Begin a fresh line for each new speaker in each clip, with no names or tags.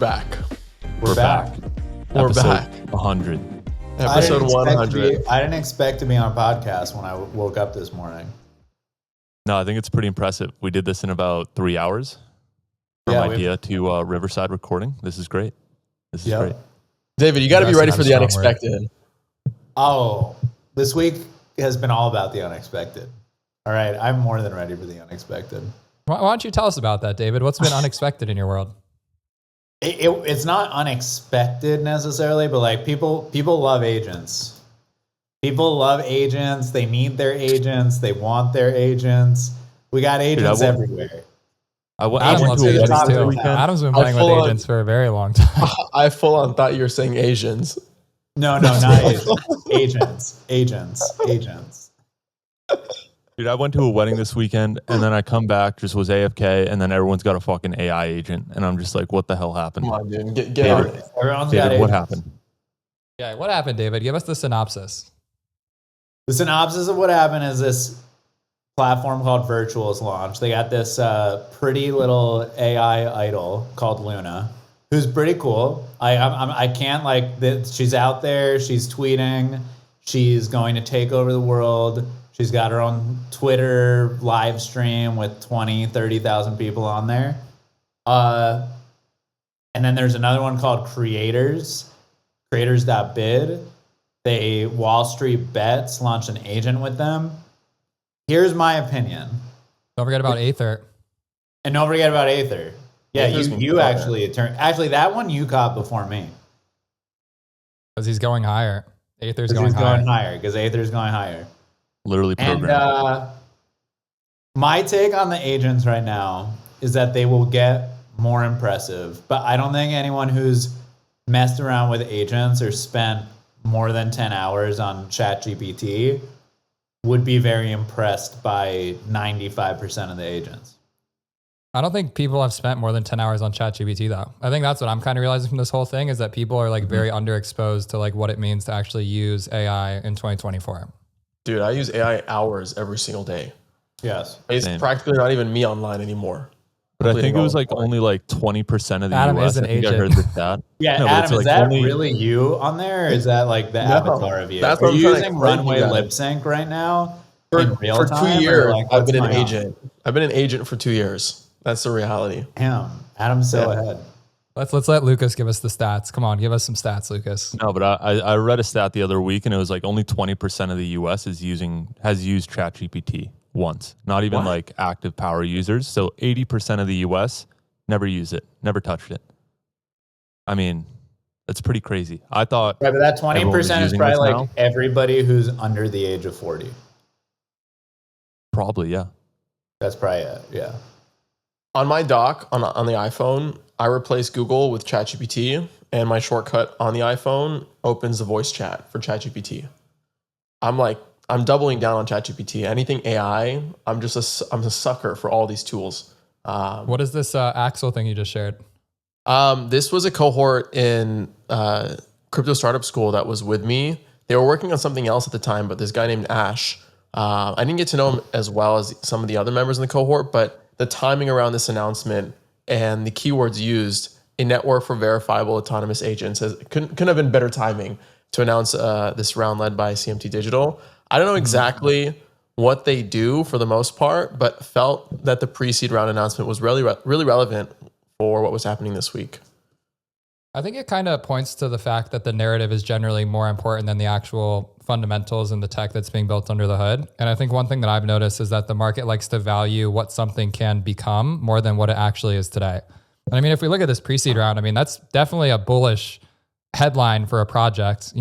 back.
We're back.
We're back.
100.
Episode 100.
I didn't expect to be on a podcast when I woke up this morning.
No, I think it's pretty impressive. We did this in about 3 hours from idea to Riverside recording. This is great. This is great.
David, you got to be ready for the unexpected.
Oh, this week has been all about the unexpected. All right, I'm more than ready for the unexpected.
Why don't you tell us about that, David? What's been unexpected in your world?
It's not unexpected necessarily, but like people love agents. People love agents. They need their agents. They want their agents. We got agents everywhere.
Adam loves agents too. Adam's been playing with agents for a very long time.
I full on thought you were saying Asians.
No, not agents. Agents.
Dude, I went to a wedding this weekend, and then I come back, just was AFK, and then everyone's got a fucking AI agent, and I'm just like, what the hell happened?
Come on, dude. Get on it.
Everyone's
David,
got
what
agents.
happened?
Yeah, what happened, David? Give us the synopsis.
The synopsis of what happened is this platform called Virtual's launched. They got this pretty little AI idol called Luna, who's pretty cool. I can't she's out there. She's tweeting. She's going to take over the world. She's got her own Twitter live stream with 20, 30,000 people on there. And then there's another one called Creators.bid. They Wall Street Bets launched an agent with them. Here's my opinion.
Don't forget about Aether.
And don't forget about Aether. Yeah, you actually that one you caught before me.
Because he's going higher. Aether's going higher.
Because Aether's going higher.
Literally programmed.
And my take on the agents right now is that they will get more impressive. But I don't think anyone who's messed around with agents or spent more than 10 hours on ChatGPT would be very impressed by 95% of the agents.
I don't think people have spent more than 10 hours on ChatGPT though. I think that's what I'm kind of realizing from this whole thing is that people are like very underexposed to like what it means to actually use AI in 2024.
Dude, I use AI hours every single day.
Yes.
It's practically not even me online anymore.
But I think it was like only like 20% of the
Adam
US.
is an
I think
agent.
I heard the stat.
Yeah,
no,
Adam, is
like
that really you on there? Or is that like the avatar of you?
That's
Are
what I'm
you
trying to
using
explain
Runway
to you
Lip
guys.
Sync right now?
For 2 years,
Like,
I've been an
what's going
agent. I've been an agent for 2 years. That's the reality.
Damn, Adam's so ahead.
Let's let Lucas give us the stats. Come on, give us some stats, Lucas.
No, but I read a stat the other week, and it was like only 20% of the US has used ChatGPT once. Not even like active power users. So 80% of the US never used it, never touched it. I mean, that's pretty crazy. I thought.
Right, but that 20% is probably like
now.
everybody who's under the age of 40.
Probably, yeah.
That's probably it. Yeah.
On my dock on the iPhone, I replace Google with ChatGPT, and my shortcut on the iPhone opens the voice chat for ChatGPT. I'm doubling down on ChatGPT. Anything AI, I'm a sucker for all these tools.
What is this Axel thing you just shared?
This was a cohort in crypto startup school that was with me. They were working on something else at the time, but this guy named Ash, I didn't get to know him as well as some of the other members in the cohort, but the timing around this announcement and the keywords used, a network for verifiable autonomous agents, couldn't have been better timing to announce this round led by CMT Digital. I don't know exactly what they do for the most part, but felt that the pre-seed round announcement was really relevant for what was happening this week.
I think it kind of points to the fact that the narrative is generally more important than the actual fundamentals and the tech that's being built under the hood. And I think one thing that I've noticed is that the market likes to value what something can become more than what it actually is today. And I mean, if we look at this pre-seed round, I mean, that's definitely a bullish headline for a project,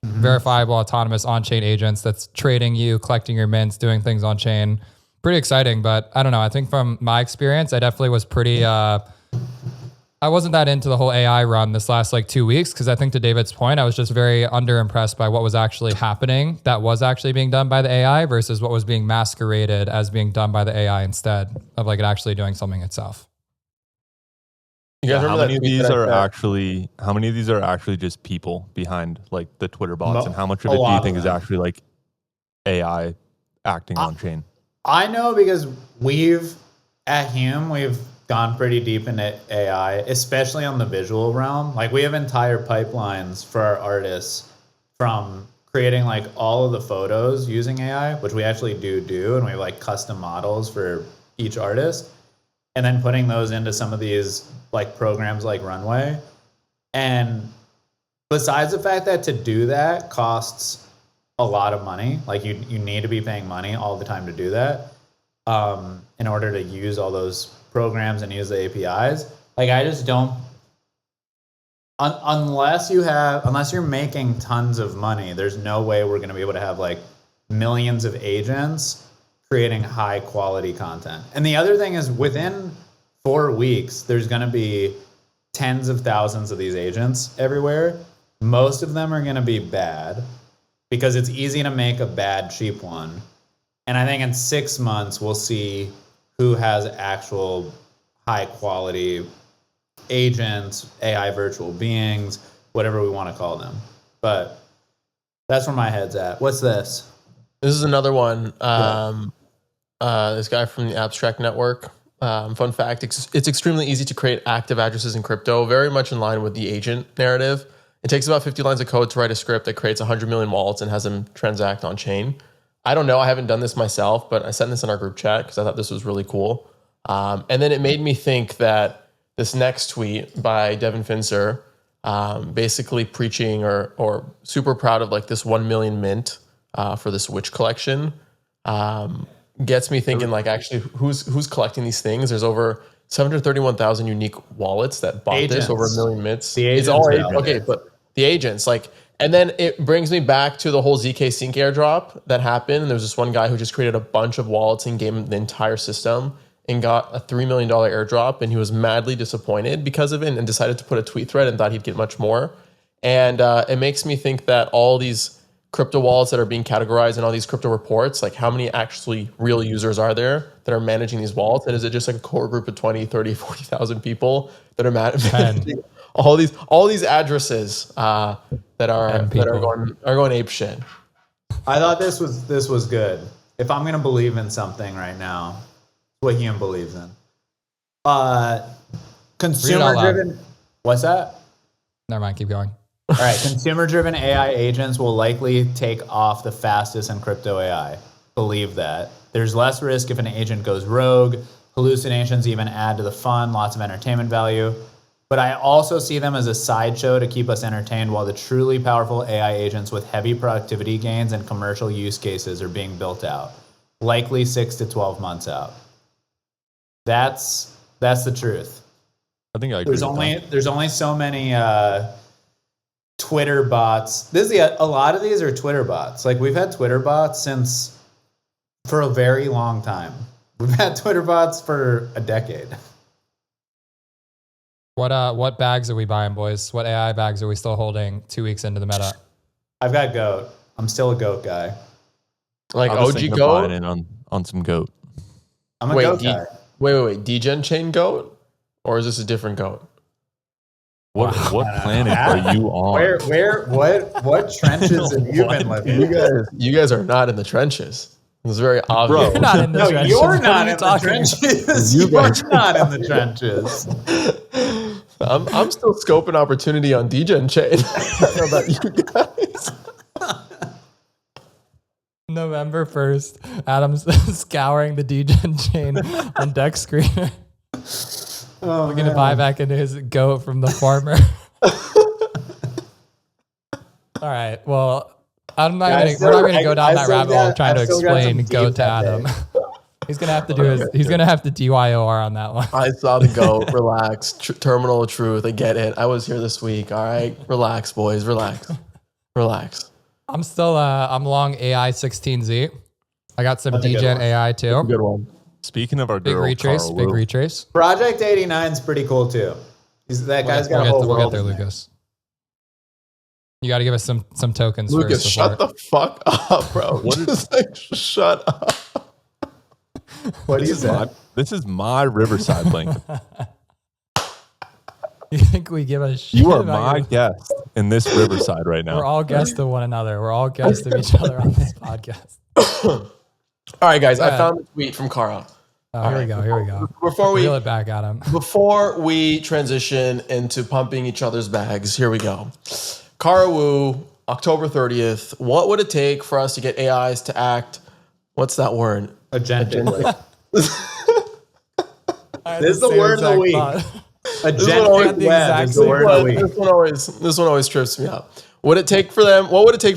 verifiable autonomous on-chain agents that's trading you, collecting your mints, doing things on chain. Pretty exciting, but I don't know. I think from my experience, I definitely was pretty, I wasn't that into the whole AI run this last 2 weeks because I think to David's point, I was just very underimpressed by what was actually happening that was actually being done by the AI versus what was being masqueraded as being done by the AI instead of it actually doing something itself.
You guys
how
remember
many
that
of
tweet
these
that I
are
said?
actually just people behind the Twitter bots, and how much of
a
it do you
lot
think
of
is
them.
actually AI acting on chain?
I know because we've gone pretty deep into AI, especially on the visual realm. Like we have entire pipelines for our artists from creating like all of the photos using AI, which we actually do, and we have like custom models for each artist, and then putting those into some of these like programs like Runway. And besides the fact that to do that costs a lot of money, like you need to be paying money all the time to do that, in order to use all those programs and use the APIs. Like I just don't, unless you're making tons of money, there's no way we're going to be able to have like millions of agents creating high quality content. And the other thing is within 4 weeks, there's going to be tens of thousands of these agents everywhere. Most of them are going to be bad because it's easy to make a bad, cheap one. And I think in 6 months, we'll see who has actual high quality agents, AI virtual beings, whatever we want to call them. But that's where my head's at. What's this?
This is another one. This guy from the Abstract Network. Fun fact, it's extremely easy to create active addresses in crypto, very much in line with the agent narrative. It takes about 50 lines of code to write a script that creates 100 million wallets and has them transact on chain. I don't know. I haven't done this myself, but I sent this in our group chat because I thought this was really cool. And then it made me think that this next tweet by Devin Finzer, basically preaching or super proud of like this 1 million mint for this witch collection, gets me thinking like actually who's collecting these things. There's over 731,000 unique wallets that bought
Agents.
this, over 1 million mints.
The agents
It's all
are
okay, but the agents like. And then it brings me back to the whole ZK Sync airdrop that happened. And there was this one guy who just created a bunch of wallets and gave him the entire system and got a $3 million airdrop. And he was madly disappointed because of it and decided to put a tweet thread and thought he'd get much more. And it makes me think that all these crypto wallets that are being categorized in all these crypto reports, like how many actually real users are there that are managing these wallets? And is it just like a core group of 20, 30, 40,000 people that are managing all these addresses that are going ape shit?
I thought this was good. If I'm gonna believe in something right now, what Hume believes in. Consumer driven. What's that?
Never mind. Keep going.
All right. Consumer driven AI agents will likely take off the fastest in crypto AI. Believe that. There's less risk if an agent goes rogue. Hallucinations even add to the fun. Lots of entertainment value. But I also see them as a sideshow to keep us entertained while the truly powerful AI agents with heavy productivity gains and commercial use cases are being built out, likely 6 to 12 months out. That's the truth.
I think I agree.
There's only so many Twitter bots. A lot of these are Twitter bots. Like we've had Twitter bots for a very long time. We've had Twitter bots for a decade.
What bags are we buying, boys? What AI bags are we still holding 2 weeks into the meta?
I've got goat. I'm still a goat guy.
Like
I was
OG
thinking of
goat?
buying in on some goat.
I'm a goat guy.
Wait. Degen chain goat? Or is this a different goat?
What planet are you on?
What trenches have you been living?
You guys are not in the trenches. It's very obvious.
You're not in the trenches.
You're not in the
talking
trenches. You're not in the trenches.
I'm still scoping opportunity on Degen chain. I don't know about you guys.
November 1st, Adam's scouring the Degen chain on deck screen. We're going to buy back into his goat from the farmer. All right. Well, we're not going to go down that rabbit hole trying to explain goat to Adam. He's going to have to do he's going to have to DYOR on that one.
I saw the goat. Relax. Terminal of truth. I get it. I was here this week. All right. Relax, boys. Relax.
I'm still, I'm long AI 16Z. I got some Degen AI too.
Good one.
Speaking of our
Big
girl,
retrace.
Carl
Big
Wu,
retrace.
Project 89 is pretty cool too. That guy's got a whole
We'll get
world
there,
in there.
Lucas. You got to give us some tokens
Lucas,
first.
shut the fuck up, bro. Shut up.
What do you say?
This is my Riverside link.
You think we give a shit?
You are
about
my
your-
guest in this Riverside right now.
We're all guests of one another. We're all guests of each other on this podcast.
All right, guys.
Go
I
ahead.
found a tweet from Kara.
Oh, here we go. Here we go.
Before we
Reel it back at him.
Before we transition into pumping each other's bags, here we go. Karawu, October 30th. What would it take for us to get AIs to act? What's that word?
Agentic.
This
is the word of the week. Agentic web is the word of the week.
This one always trips me up. What would it take for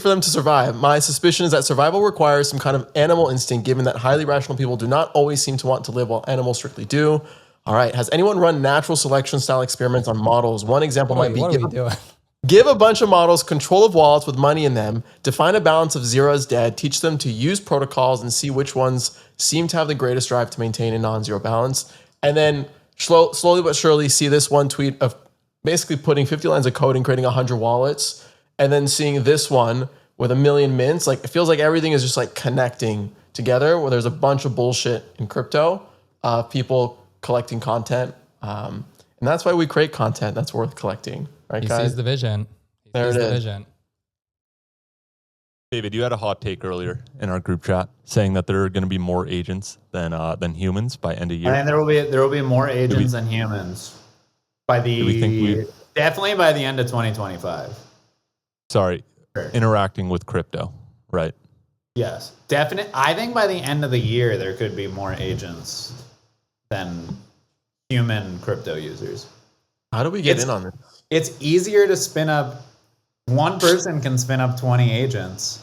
them to survive? My suspicion is that survival requires some kind of animal instinct, given that highly rational people do not always seem to want to live while animals strictly do. All right. Has anyone run natural selection style experiments on models? One example might be give a bunch of models control of wallets with money in them, define a balance of zero as dead, teach them to use protocols and see which ones seem to have the greatest drive to maintain a non-zero balance. And then slowly but surely see this one tweet of basically putting 50 lines of code and creating 100 wallets. And then seeing this one with 1 million mints, like it feels like everything is just like connecting together where there's a bunch of bullshit in crypto, people collecting content. And that's why we create content that's worth collecting. Right,
He
guys?
sees the vision.
There it is.
David, you had a hot take earlier in our group chat saying that there are going to be more agents than humans by end of year.
And there will be more agents than humans definitely by the end of 2025.
Sorry, interacting with crypto, right?
Yes, definitely. I think by the end of the year, there could be more agents than human crypto users.
How do we get in on this?
It's easier to spin up. One person can spin up 20 agents.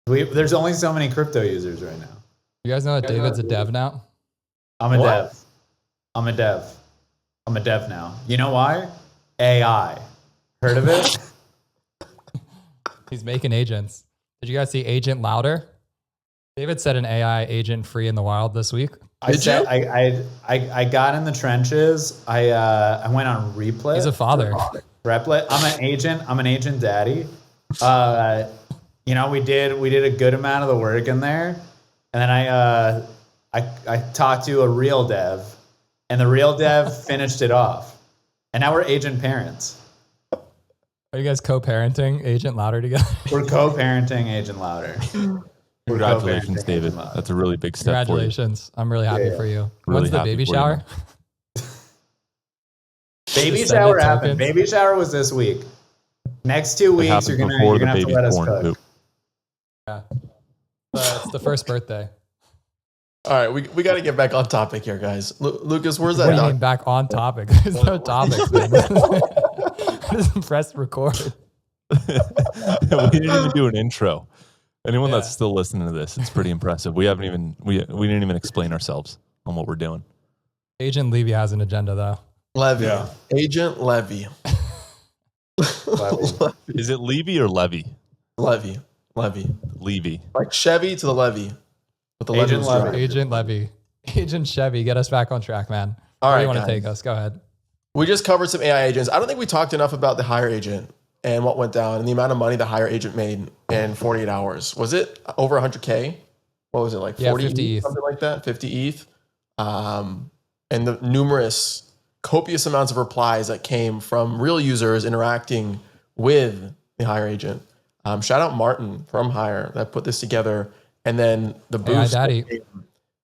There's only so many crypto users right now.
You guys know that David's a dev now?
I'm a dev now. You know why? AI. Heard of it?
He's making agents. Did you guys see Agent Louder? David said an AI agent free in the wild this week.
I got in the trenches. I went on Replit.
He's a father.
Replit. I'm an agent daddy. We did a good amount of the work in there, and then I talked to a real dev, and the real dev finished it off, and now we're agent parents.
Are you guys co-parenting Agent Louder together?
We're co-parenting Agent Louder.
Congratulations, David. That's a really big step for you.
Congratulations. I'm really happy for you.
Really
When's the
happy
baby
for you,
shower?
Baby shower happened. Baby shower was this week. Next 2 weeks, you're gonna have to let us cook.
Yeah. It's the first birthday.
Oh,
All right, we got to get back on topic here, guys. Lucas, where's
What
that
do you
dog?
mean back on topic? There's no topics, man. Just press record.
We didn't even do an intro. Anyone that's still listening to this, it's pretty impressive. We didn't even explain ourselves on what we're doing.
Agent Levy has an agenda though.
Levy.
Yeah.
Agent Levy.
Is it Levy or Levy?
Levy.
Levy.
Like Chevy to the levy. With the
Agent
levy.
Levy.
Agent Levy. Agent Chevy, get us back on track, man.
All
Where
right,
do you want
guys.
to take us? Go ahead.
We just covered some AI agents. I don't think we talked enough about the hire agent and what went down and the amount of money the hire agent made in 48 hours. Was it over 100K? What was it, like 40
50 ETH.
something like that? 50 ETH. And the numerous, copious amounts of replies that came from real users interacting with the hire agent. Shout out Martin from Hire that put this together. And then the boost.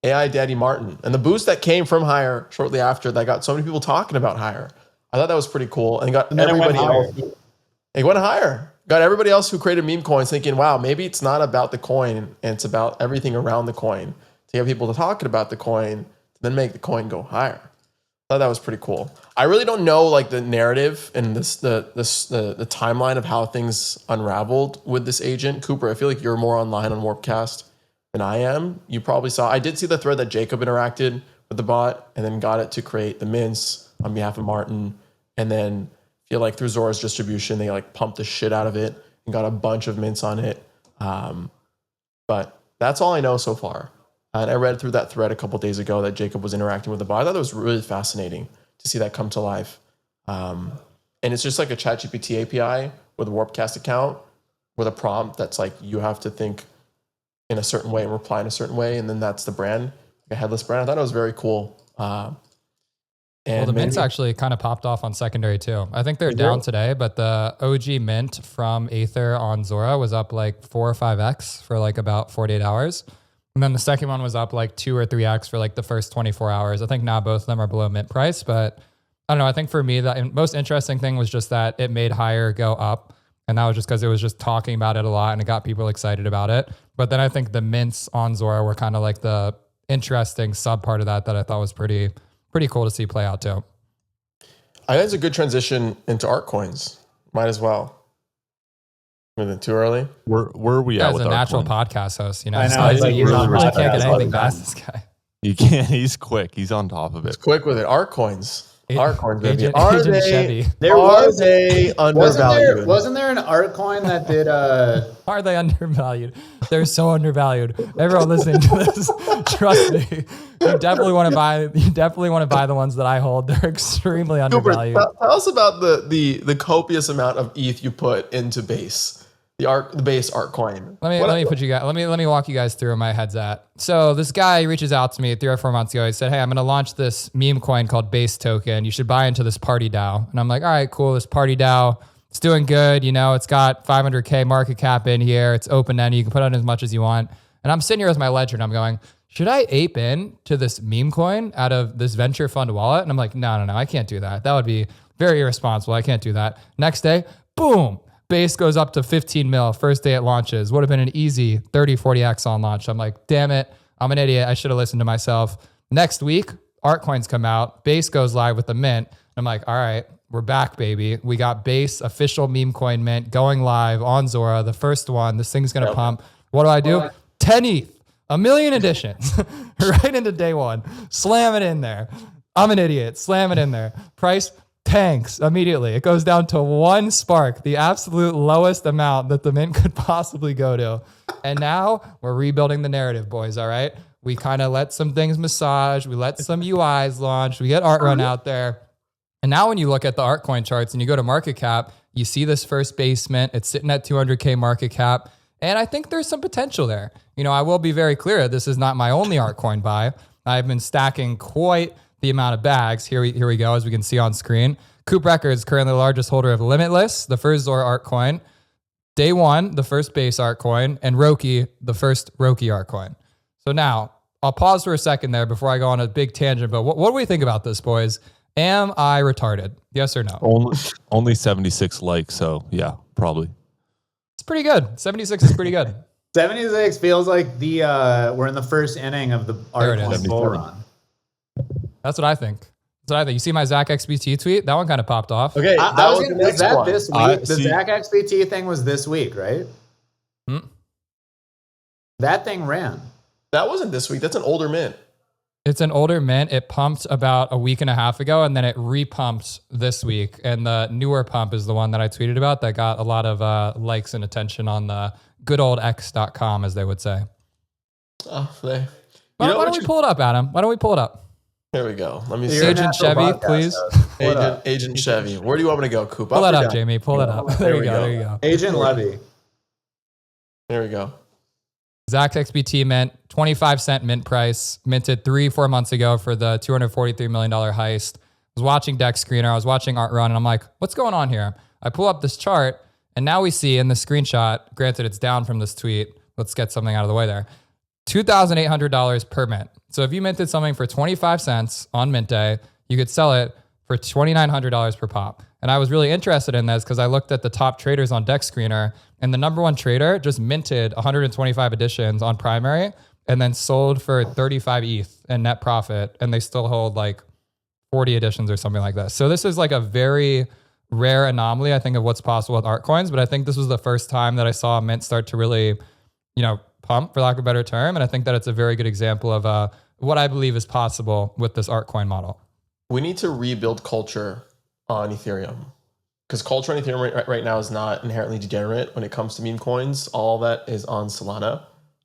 AI Daddy Martin. And the boost that came from Hire shortly after that got so many people talking about Hire. I thought that was pretty cool. And got everybody else. It went higher. Got everybody else who created meme coins thinking, wow, maybe it's not about the coin and it's about everything around the coin. To get people to talking about the coin, to then make the coin go higher. I thought that was pretty cool. I really don't know like the narrative and the timeline of how things unraveled with this agent. Cooper, I feel like you're more online on Warpcast than I am. You probably saw, I did see the thread that Jacob interacted with the bot and then got it to create the mints on behalf of Martin. And then feel like through Zora's distribution, they like pumped the shit out of it and got a bunch of mints on it. But that's all I know so far. And I read through that thread a couple days ago that Jacob was interacting with the bot. I thought it was really fascinating to see that come to life. And it's just like a ChatGPT API with a Warpcast account with a prompt that's like, you have to think in a certain way and reply in a certain way. And then that's the brand, like a headless brand. I thought it was very cool.
Well, the mints actually kind of popped off on secondary too. I think they're down today, but the OG mint from Aether on Zora was up like 4 or 5x for like about 48 hours. And then the second one was up like 2 or 3x for like the first 24 hours. I think now both of them are below mint price, but I don't know. I think for me, the most interesting thing was just that it made higher go up. And that was just because it was just talking about it a lot and it got people excited about it. But then I think the mints on Zora were kind of like the interesting sub part of that I thought was pretty cool to see play out too.
I think it's a good transition into altcoins. Might as well. Is it too early?
Where are we at with
a natural
altcoins?
podcast host, you know.
I know,
So
it's like
you
really
really can't get
respect
anything
that.
past this guy.
You can't. He's quick. He's on top of it.
It's quick with it. Altcoins. Altcoins, baby.
Agent
Are
Chevy.
they undervalued?
Wasn't there an altcoin that did
Are they undervalued? They're so undervalued. Everyone listening to this, trust me, you definitely want to buy the ones that I hold. They're extremely
Cooper,
undervalued.
tell us about the copious amount of ETH you put into base. The base altcoin.
Let me walk you guys through where my head's at. So this guy reaches out to me 3 or 4 months ago. He said, "Hey, I'm going to launch this meme coin called Base Token. You should buy into this party DAO." And I'm like, "All right, cool. This party DAO, it's doing good. You know, it's got 500K market cap in here. It's open ended. You can put on as much as you want." And I'm sitting here with my ledger and I'm going, should I ape in to this meme coin out of this venture fund wallet? And I'm like, no, I can't do that. That would be very irresponsible. I can't do that. Next day, boom. Base goes up to 15 mil first day it launches. Would have been an easy 30, 40x on launch. I'm like, damn it. I'm an idiot. I should have listened to myself. Next week, altcoins come out. Base goes live with the mint. I'm like, all right, we're back, baby. We got Base official meme coin mint going live on Zora. The first one. This thing's going to pump. What do? 10 ETH, a million additions right into day one. Slam it in there. I'm an idiot. Slam it in there. Price tanks immediately. It goes down to 1 spark, the absolute lowest amount that the mint could possibly go to. And now we're rebuilding the narrative, boys. All right. We kind of let some things massage. We let some UIs launch. We get art run out there. And now when you look at the altcoin charts and you go to market cap, you see this first basement. It's sitting at 200K market cap. And I think there's some potential there. You know, I will be very clear. This is not my only altcoin buy. I've been stacking quite the amount of bags. Here we go, as we can see on screen. Coop Records, currently the largest holder of Limitless, the first Zora altcoin. Day One, the first Base altcoin. And Roki, the first Roki altcoin. So now, I'll pause for a second there before I go on a big tangent. But what do we think about this, boys? Am I retarded? Yes or no?
Only 76 likes, so yeah, probably.
It's pretty good. 76 is pretty good.
76 feels like we're in the first inning of the
There it is.
altcoin bull run.
That's what I think. You see my Zach XBT tweet? That one kind of popped off.
Okay,
Was that this week? The
see-
Zach XBT thing was this week, right? That thing ran.
That wasn't this week. That's an older mint.
It's an older mint. It pumped about a week and a half ago, and then it re-pumped this week. And the newer pump is the one that I tweeted about that got a lot of likes and attention on the good old x.com, as they would say.
Oh, they.
Why don't we pull it up, Adam? Why don't we pull it up?
Here we go. Let me
You're
see.
a
Agent
natural
Chevy,
podcast
please.
host.
Agent Chevy. Where do you want me to go, Coop?
Pull that
or
up,
down?
Jamie. Pull that up. There you go. There you go.
Agent Levy.
There we go.
Zach XBT mint, 25-cent mint price, minted 3-4 months ago for the $243 million heist. I was watching Deck Screener, I was watching Art Run, and I'm like, what's going on here? I pull up this chart, and now we see in the screenshot, granted it's down from this tweet, let's get something out of the way there, $2,800 per mint. So if you minted something for 25 cents on mint day, you could sell it for $2,900 per pop. And I was really interested in this because I looked at the top traders on Deck Screener, and the number one trader just minted 125 editions on primary and then sold for 35 ETH in net profit. And they still hold like 40 editions or something like that. So this is like a very rare anomaly, I think, of what's possible with altcoins. But I think this was the first time that I saw a mint start to really, pump, for lack of a better term. And I think that it's a very good example of what I believe is possible with this altcoin model.
We need to rebuild culture on Ethereum, because culture on Ethereum right now is not inherently degenerate when it comes to meme coins. All that is on Solana.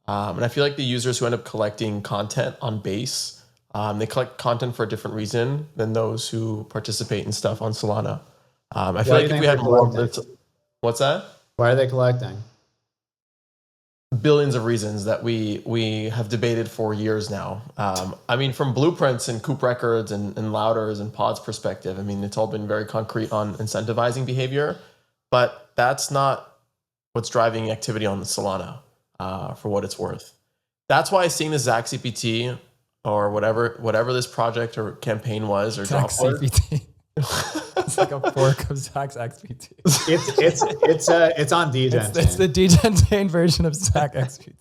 And I feel like the users who end up collecting content on Base, they collect content for a different reason than those who participate in stuff on Solana. I feel like if we had more of this, what's that?
Why are they collecting?
Billions of reasons that we have debated for years now. I mean, from Blueprints and Coop Records and Louders and Pod's perspective, I mean, it's all been very concrete on incentivizing behavior, but that's not what's driving activity on the Solana, for what it's worth. That's why seeing the Zach CPT or whatever this project or campaign was or
Zach
drop was.
CPT. It's like a fork of Zach's XPT.
It's on Degen.
It's the Degen chain version of Zach XPT.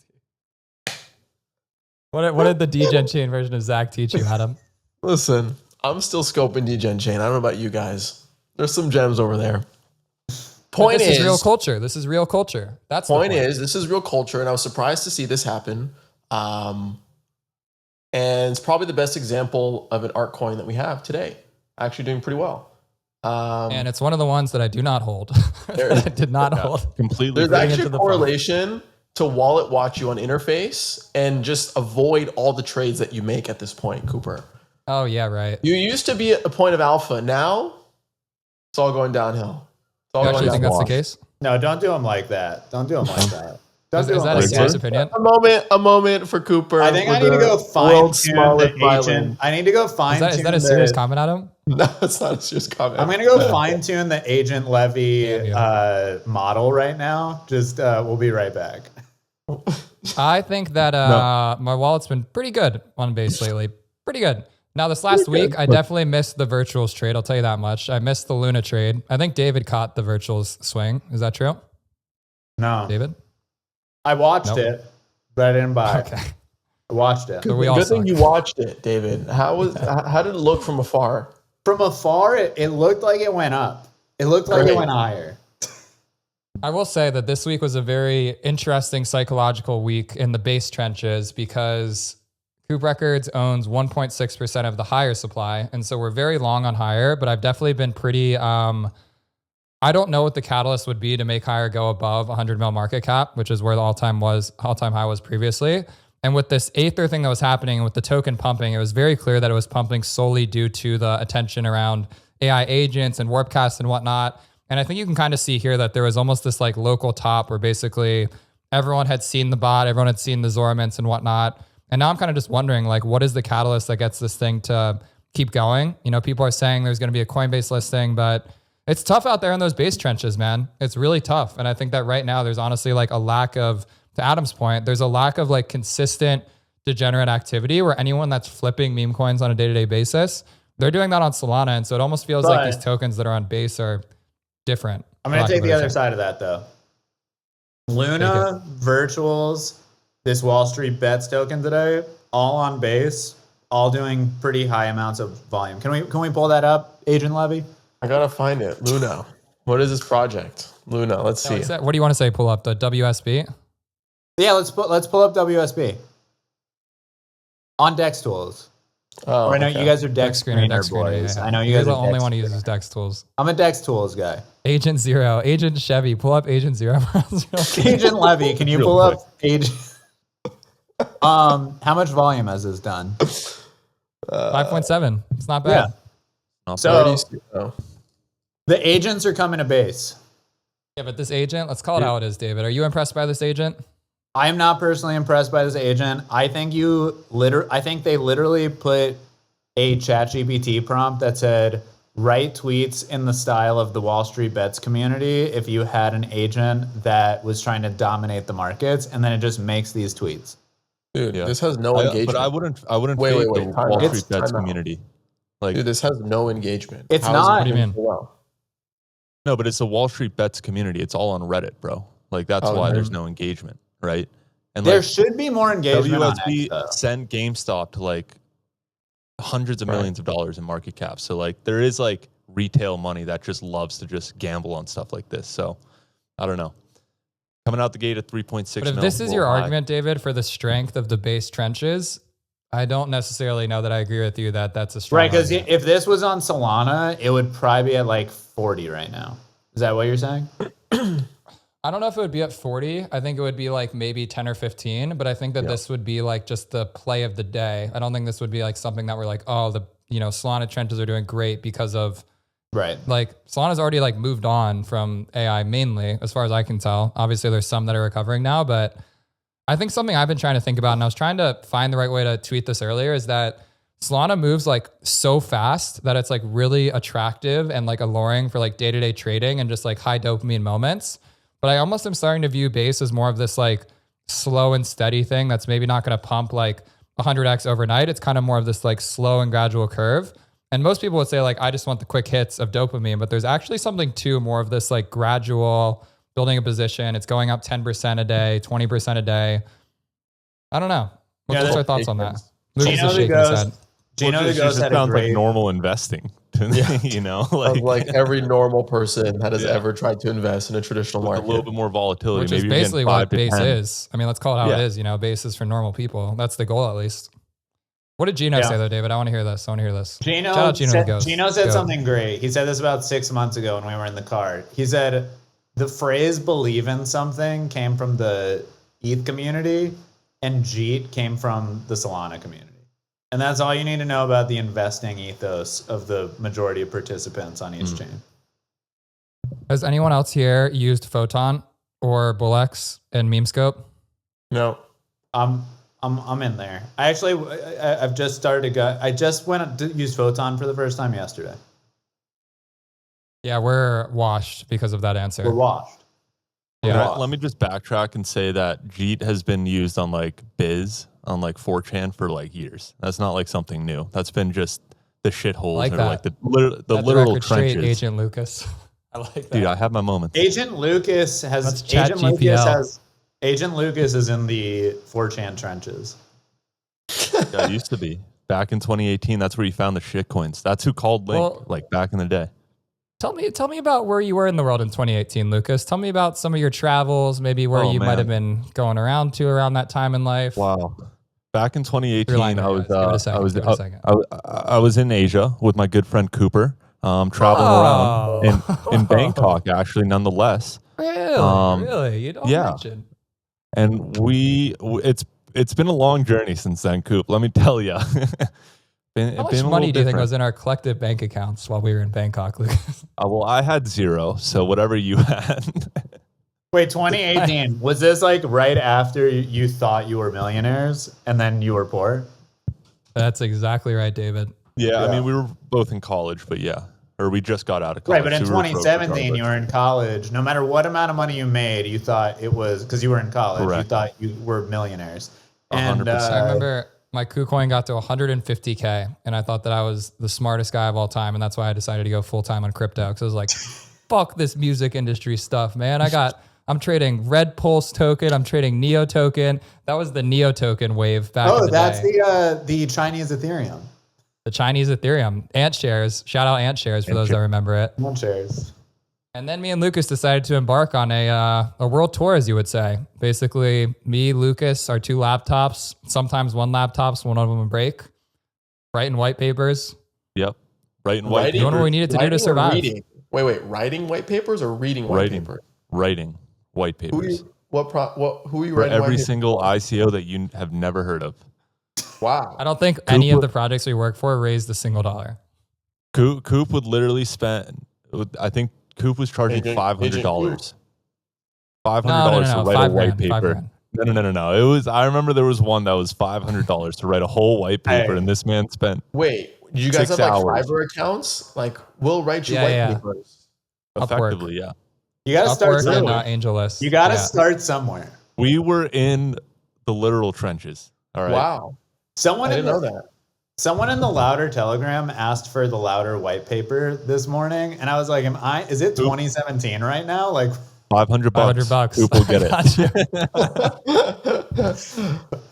What did the Degen chain version of Zach teach you, Adam?
Listen, I'm still scoping Degen chain. I don't know about you guys. There's some gems over there. Point
This
is
is real culture. This is real culture. That's the
point is this is real culture, and I was surprised to see this happen. And it's probably the best example of an art coin that we have today. Actually doing pretty well.
And it's one of the ones that I do not hold. I did not hold.
Completely.
There's actually a
the
correlation to wallet watch you on interface and just avoid all the trades that you make at this point, Cooper.
Oh yeah, right.
You used to be at a point of alpha. Now it's all going downhill. It's all
You
going
actually think that's the
downhill.
case?
No, don't do him like that. Don't do him like that. Don't do
Is
him
that a
like
serious
that.
opinion?
A moment for Cooper.
I think I
with
need to
the
go fine
world's
tune
smallest
the
violin.
agent. I need to go fine tune.
Is that a serious comment, Adam?
No, it's not a serious comment.
I'm gonna go fine tune the agent Levy
Yeah.
model right now. Just we'll be right back.
I think that my wallet's been pretty good on base lately. Pretty good. Now, this last week, I definitely missed the virtuals trade. I'll tell you that much. I missed the Luna trade. I think David caught the virtuals swing. Is that true,
No,
David?
I watched
Nope.
it, but I didn't buy it.
Okay.
I watched it.
So we all
Good thing
suck.
you watched it, David. How did it look from afar?
From afar, it looked like it went up. It looked like it
Great.
went higher.
I will say that this week was a very interesting psychological week in the base trenches because Coop Records owns 1.6% of the higher supply. And so we're very long on higher, but I've definitely been pretty, I don't know what the catalyst would be to make higher go above 100 mil market cap, which is where the all-time high was previously. And with this Aether thing that was happening and with the token pumping, it was very clear that it was pumping solely due to the attention around AI agents and Warpcast and whatnot. And I think you can kind of see here that there was almost this like local top where basically everyone had seen the bot, everyone had seen the Zora mints and whatnot. And now I'm kind of just wondering, like, what is the catalyst that gets this thing to keep going? You know, people are saying there's going to be a Coinbase listing, but it's tough out there in those base trenches, man. It's really tough. And I think that right now there's honestly like a lack of, to Adam's point, there's a lack of like consistent degenerate activity where anyone that's flipping meme coins on a day-to-day basis, they're doing that on Solana. And so it almost feels like these tokens that are on base are different.
I'm going to take the other side of that, though. Luna, Virtuals, this Wall Street Bets token today, all on base, all doing pretty high amounts of volume. Can we pull that up, Agent Levy?
I gotta find it. Luna. What is this project? Luna. Let's see.
What do you want to say? Pull up the WSB?
Yeah, let's pull up WSB on Dex Tools.
Oh,
I know
okay.
you guys are Dex
Screener,
Screener boys.
yeah.
I know you
You're
guys
the
are
only
Dex
one who
Screener.
uses Dex Tools.
I'm a Dex Tools guy.
Agent Zero, Agent Chevy, pull up Agent Zero.
Agent Levy, can you
Real
pull
quick.
up Agent? How much volume has this done?
5.7. It's not bad.
Not
So-
bad.
Oh.
The agents are coming to base.
Yeah, but this agent, let's call it how it is, David. Are you impressed by this agent?
I am not personally impressed by this agent. I think they literally put a ChatGPT prompt that said, write tweets in the style of the Wall Street Bets community if you had an agent that was trying to dominate the markets, and then it just makes these tweets.
Dude,
Yeah.
this has no engagement.
But I wouldn't
Wait,
fake
wait,
the
wait, time
Wall
out.
Street Bets
Time out.
community. Like,
Dude, this has no engagement.
It's
How is
not.
it
What do you
doing
mean?
so well?
no, but it's the Wall Street Bets community. It's all on Reddit, bro. Like, that's
Oh,
why
yeah.
there's no engagement, right? And
There
like,
should be more engagement on X,
WSB
though.
sent GameStop to like hundreds of millions of dollars in market cap. So like there is like retail money that just loves to just gamble on stuff like this. So I don't know. Coming out the gate at 3.6
But if
mil,
this is your
high.
argument, David, for the strength of the base trenches, I don't necessarily know that I agree with you that that's a strong
Right, because
argument.
if this was on Solana, it would probably be at like 40 right now. Is that what you're saying?
I don't know if it would be at 40. I think it would be like maybe 10 or 15, but I think that this would be like just the play of the day. I don't think this would be like something that we're like, oh, Solana trenches are doing great because of
Right.
like Solana's already like moved on from AI mainly, as far as I can tell. Obviously there's some that are recovering now, but I think something I've been trying to think about, and I was trying to find the right way to tweet this earlier, is that Solana moves like so fast that it's like really attractive and like alluring for like day-to-day trading and just like high dopamine moments. But I almost am starting to view base as more of this like slow and steady thing that's maybe not going to pump like 100x overnight. It's kind of more of this like slow and gradual curve. And most people would say like, I just want the quick hits of dopamine, but there's actually something to more of this like gradual building a position. It's going up 10% a day, 20% a day. I don't know. What's our thoughts on that? Lucas is shaking his head.
Gino the
It
Ghost had a
sounds
great...
like normal investing to me, you know,
like every normal person that has ever tried to invest in a traditional
with
market.
a little bit more volatility.
Which
Maybe
is
you're getting
basically
5
what
to
base
10.
is. I mean, let's call it how it is. You know, base is for normal people. That's the goal, at least. What did Gino say, though, David? I want to hear this.
Gino
Shout out Gino the Ghost.
Gino said something great. He said this about 6 months ago when we were in the car. He said the phrase "believe in something" came from the ETH community, and Jeet came from the Solana community. And that's all you need to know about the investing ethos of the majority of participants on each chain.
Has anyone else here used Photon or Bullx and MemeScope?
No.
I'm in there. I've just started to go. I just went to use Photon for the first time yesterday.
Yeah, we're washed because of that answer.
We're washed.
Yeah.
Let me just backtrack and say that Jeet has been used on like Biz, on like 4chan for like years. That's not like something new. That's been just the shitholes
Like
or
that.
like the literal
record straight,
trenches.
Agent Lucas. I like that.
Dude, I have my moments.
Agent Lucas
That's Chat
Agent Lucas is in the 4chan trenches.
Yeah, it used to be. Back in 2018, that's where you found the shit coins. That's who called Link, like back in the day.
Tell me about where you were in the world in 2018, Lucas. Tell me about some of your travels, maybe where you might have been going around that time in life.
Wow. Back in 2018,
I
was in Asia with my good friend Cooper, traveling around in Bangkok, actually, nonetheless.
Really? You don't mention.
And it's been a long journey since then, Coop. Let me tell you.
How much money do you think was in our collective bank accounts while we were in Bangkok, Lucas?
Well, I had 0, so whatever you had.
Wait, 2018, was this like right after you thought you were millionaires and then you were poor?
That's exactly right, David.
Yeah, I mean, we were both in college, but or we just got out of college.
Right, but in 2017, you were in college. No matter what amount of money you made, you thought it was, because you were in college, you thought you were millionaires.
100%.
I remember my KuCoin got to 150K, and I thought that I was the smartest guy of all time, and that's why I decided to go full-time on crypto, because I was like, fuck this music industry stuff, man. I'm trading Red Pulse token. I'm trading Neo token. That was the Neo token wave back in the day.
Oh, that's the Chinese Ethereum.
The Chinese Ethereum. Ant shares. Shout out Ant shares for those that remember it.
Ant shares.
And then me and Lucas decided to embark on a world tour, as you would say. Basically, me, Lucas, our 2 laptops, sometimes 1 laptop, so one of them would break. Writing white papers.
Yep. Writing white papers.
Doing what we needed to do to survive.
Reading? Wait. Writing white papers or reading white papers?
Writing white papers.
Who are you
for
writing?
Every single ICO that you have never heard of.
Wow.
I don't think any of the projects we work for raised a single dollar.
Coop would literally spend, I think Coop was charging $500. $500 to write a white paper. No. It was. I remember there was one that was $500 to write a whole white paper, and this man spent.
Wait, do you guys have
6
like
hours.
Fiverr accounts? Like, we'll write you white papers.
Effectively, yeah.
You got to start somewhere.
AngelList.
You got to start somewhere.
We were in the literal trenches. All right.
Wow. I didn't know that.
Someone in the Louder Telegram asked for the Louder white paper this morning, and I was like, is it 2017 right now? Like
$500.
$500.
Coop will get it.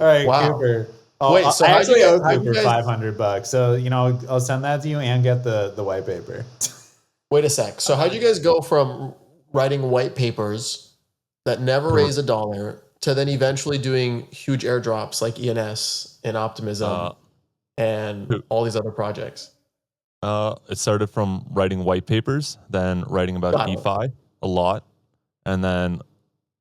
All right,
wow.
Cooper.
Wait, so
I actually owe Cooper
guys...
$500. So, I'll send that to you and get the white paper.
Wait a sec. So how'd you guys go from writing white papers that never raised a dollar to then eventually doing huge airdrops like ENS and Optimism and all these other projects?
It started from writing white papers, then writing about DeFi a lot, and then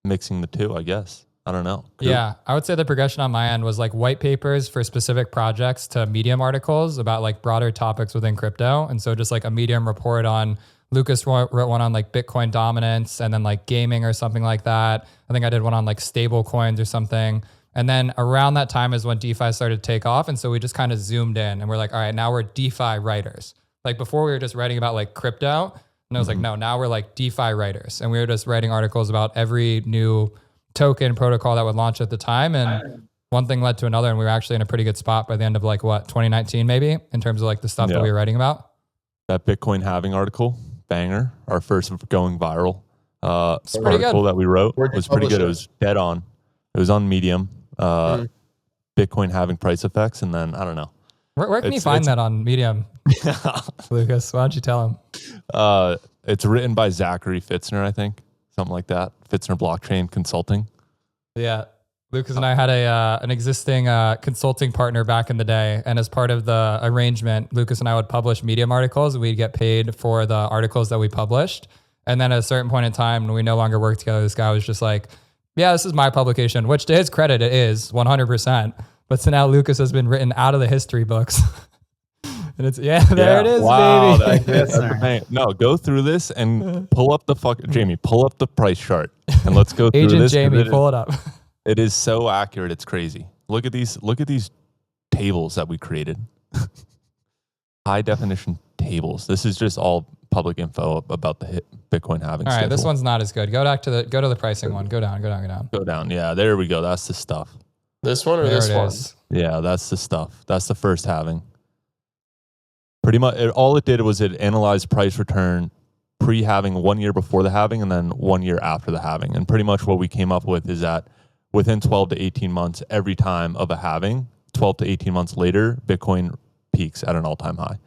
mixing the two, I guess. I don't know. Cool.
Yeah, I would say the progression on my end was like white papers for specific projects to Medium articles about like broader topics within crypto. And so just like a Medium report on, Lucas wrote one on like Bitcoin dominance and then like gaming or something like that. I think I did one on like stable coins or something. And then around that time is when DeFi started to take off. And so we just kind of zoomed in and we're like, all right, now we're DeFi writers. Like before we were just writing about like crypto. And I was like, no, now we're like DeFi writers. And we were just writing articles about every new token protocol that would launch at the time. And one thing led to another. And we were actually in a pretty good spot by the end of 2019, maybe, in terms of the stuff that we were writing about.
That Bitcoin halving article, banger, our first going viral
pretty
article
good.
that we wrote
Where'd you
was pretty
publish
good.
it?
It was dead on. It was on Medium. Bitcoin having price effects, and then I don't know.
Where can you find that on Medium, Lucas? Why don't you tell him?
It's written by Zachary Fitzner, I think, something like that. Fitzner Blockchain Consulting.
Yeah. Lucas and I had an existing consulting partner back in the day. And as part of the arrangement, Lucas and I would publish Medium articles. We'd get paid for the articles that we published. And then at a certain point in time, when we no longer worked together, this guy was just like, yeah, this is my publication, which to his credit, it is 100%. But so now Lucas has been written out of the history books. And it's, there it is,
wow,
baby.
No, go through this and pull up Jamie, pull up the price chart and let's go through
Agent
this.
Jamie, pull it up.
It is so accurate. It's crazy. Look at these tables that we created. High definition tables. This is just all public info about the Bitcoin halving.
All right,
schedule.
this one's not as good. Go to the pricing one. Go down.
Go down. Yeah, there we go. That's the stuff.
This one or
There
this
it
one?
is.
Yeah, that's the stuff. That's the first halving. Pretty much all it did was it analyzed price return pre-halving 1 year before the halving and then 1 year after the halving. And pretty much what we came up with is that within 12 to 18 months, every time of a halving, 12 to 18 months later, Bitcoin peaks at an all-time high.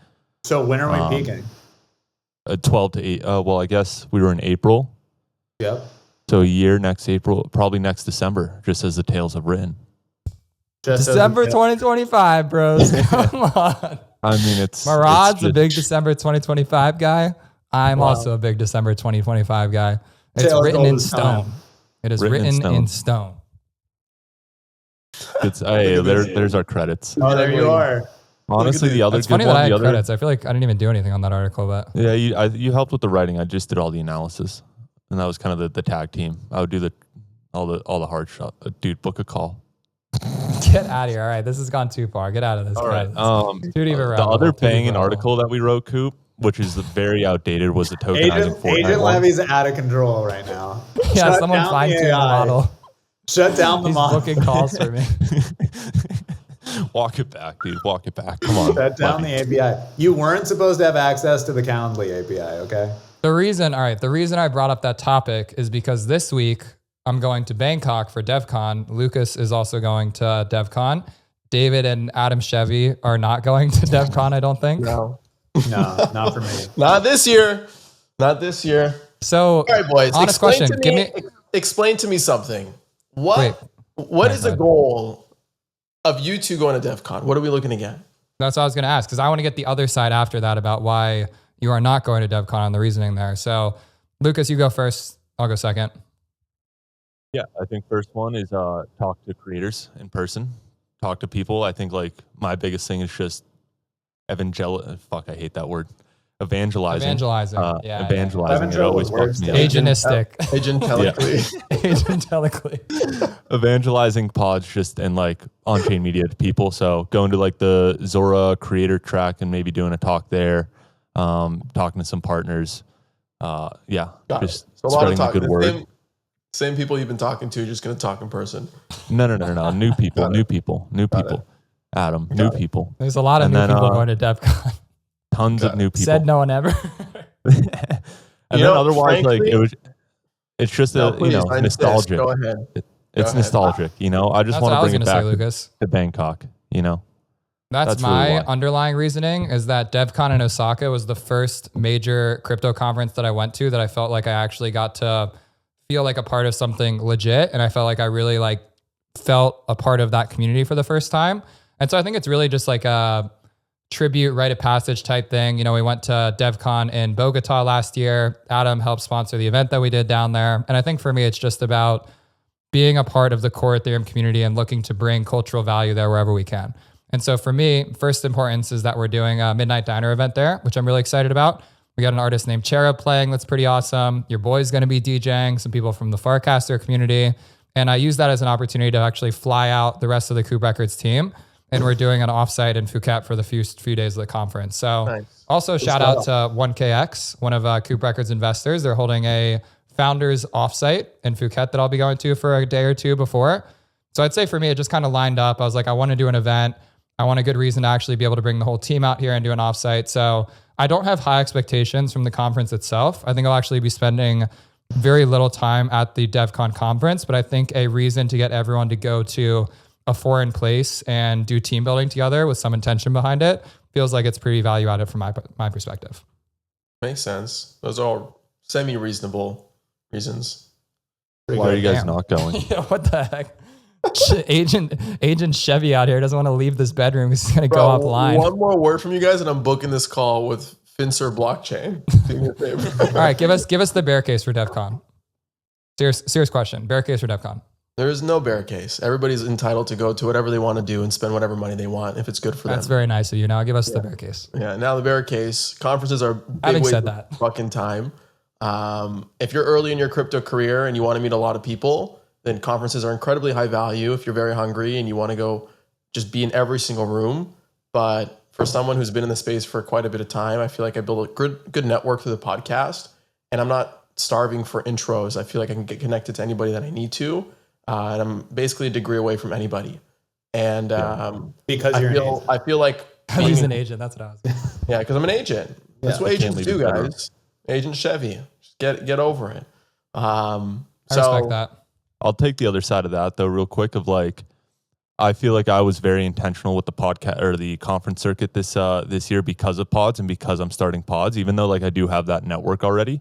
So when are we peaking?
12 to 8. Well, I guess we were in April.
Yep.
So a year next April, probably next December, just as the tales have written.
December 2025, bros. Come on.
I mean,
Marad's a big December 2025 guy. I'm also a big December 2025 guy. It's written in stone. It is written in stone.
There's our credits.
Oh, there you are.
Honestly, the other
It's
good
funny
one,
that I had credits. I feel like I didn't even do anything on that article, but
yeah, you helped with the writing. I just did all the analysis, and that was kind of the tag team. I would do all the hard shot. Dude, book a call.
get out of here. All right, this has gone too far. Get out of this.
All right.
The
other banging article that we wrote, Coop, which is very outdated, was the tokenizing Fortnite
Agent
one.
Levy's out of control right now.
Yeah,
Shut
someone
down
fine-tuned the
AI.
model.
Shut down the
He's
model.
booking calls for me.
Walk it back, dude. Walk it back. Come on.
Shut down the API. You weren't supposed to have access to the Calendly API, okay?
The reason I brought up that topic is because this week I'm going to Bangkok for Devcon. Lucas is also going to Devcon. David and Adam Chevy are not going to Devcon, I don't think.
No, not for me.
Not this year. Not this year.
So,
All right, boys.
honest question.
Explain to me something. What is the
ahead.
goal of you two going to DevCon? What are we looking to get?
That's what I was going to ask, because I want to get the other side after that about why you are not going to DevCon and the reasoning there. So, Lucas, you go first. I'll go second.
Yeah, I think first one is talk to creators in person. Talk to people. I think my biggest thing is just I hate that word. Evangelizing.
Evangelizing.
Evangelizing. It always fucks me up.
Agentistic.
Agentically. Evangelizing pods just and on-chain media to people. So going to the Zora creator track and maybe doing a talk there, talking to some partners. Just spreading the good word.
Same people you've been talking to, just going to talk in person.
No. New people. Adam, new people.
There's a lot of new people going to DevCon.
Tons of new people.
Said no one ever.
Otherwise, frankly, it's just nostalgic.
Go ahead.
It's nostalgic, I just want to bring it back to Bangkok,
That's my
really
underlying reasoning is that Devcon in Osaka was the first major crypto conference that I went to that I felt like I actually got to feel like a part of something legit. And I felt like I really felt a part of that community for the first time. And so I think it's really just a tribute, rite of passage type thing. We went to Devcon in Bogota last year. Adam helped sponsor the event that we did down there. And I think for me, it's just about being a part of the core Ethereum community and looking to bring cultural value there wherever we can. And so for me, first importance is that we're doing a Midnight Diner event there, which I'm really excited about. We got an artist named Cherub playing. That's pretty awesome. Your boy's going to be DJing, some people from the Farcaster community. And I use that as an opportunity to actually fly out the rest of the Coop Records team. And we're doing an offsite in Phuket for the few days of the conference. So also shout out to 1KX, one of Coop Records investors. They're holding a founders offsite in Phuket that I'll be going to for a day or two before. So I'd say for me, it just kind of lined up. I was like, I want to do an event. I want a good reason to actually be able to bring the whole team out here and do an offsite. So I don't have high expectations from the conference itself. I think I'll actually be spending very little time at the Devcon conference, but I think a reason to get everyone to go to a foreign place and do team building together with some intention behind it feels like it's pretty value added from my perspective.
Makes sense. Those are all semi-reasonable reasons.
Why are you guys not going?
Yeah, what the heck? Agent Chevy out here doesn't want to leave this bedroom. He's going to go offline.
One more word from you guys, and I'm booking this call with Fincer Blockchain. Do me a favor.
All right, give us the bear case for Devcon. Serious question. Bear case for Devcon.
There is no bear case. Everybody's entitled to go to whatever they want to do and spend whatever money they want if it's good for them.
That's very nice of you. Now give us the bear case.
Yeah. Now the bear case. Conferences are big
Having
waste
said
of
that,
fucking time. If you're early in your crypto career and you want to meet a lot of people, then conferences are incredibly high value. If you're very hungry and you want to go just be in every single room, but for someone who's been in the space for quite a bit of time, I feel like I built a good network through the podcast, and I'm not starving for intros. I feel like I can get connected to anybody that I need to, and I'm basically a degree away from anybody. And
because
I feel like
he's an agent. That's what I was.
Yeah, because I'm an agent. That's what agents do, guys. Agent Chevy, just get over it.
I respect that.
I'll take the other side of that though, real quick. Of like, I feel like I was very intentional with the podcast or the conference circuit this year because of pods and because I'm starting pods. Even though like I do have that network already,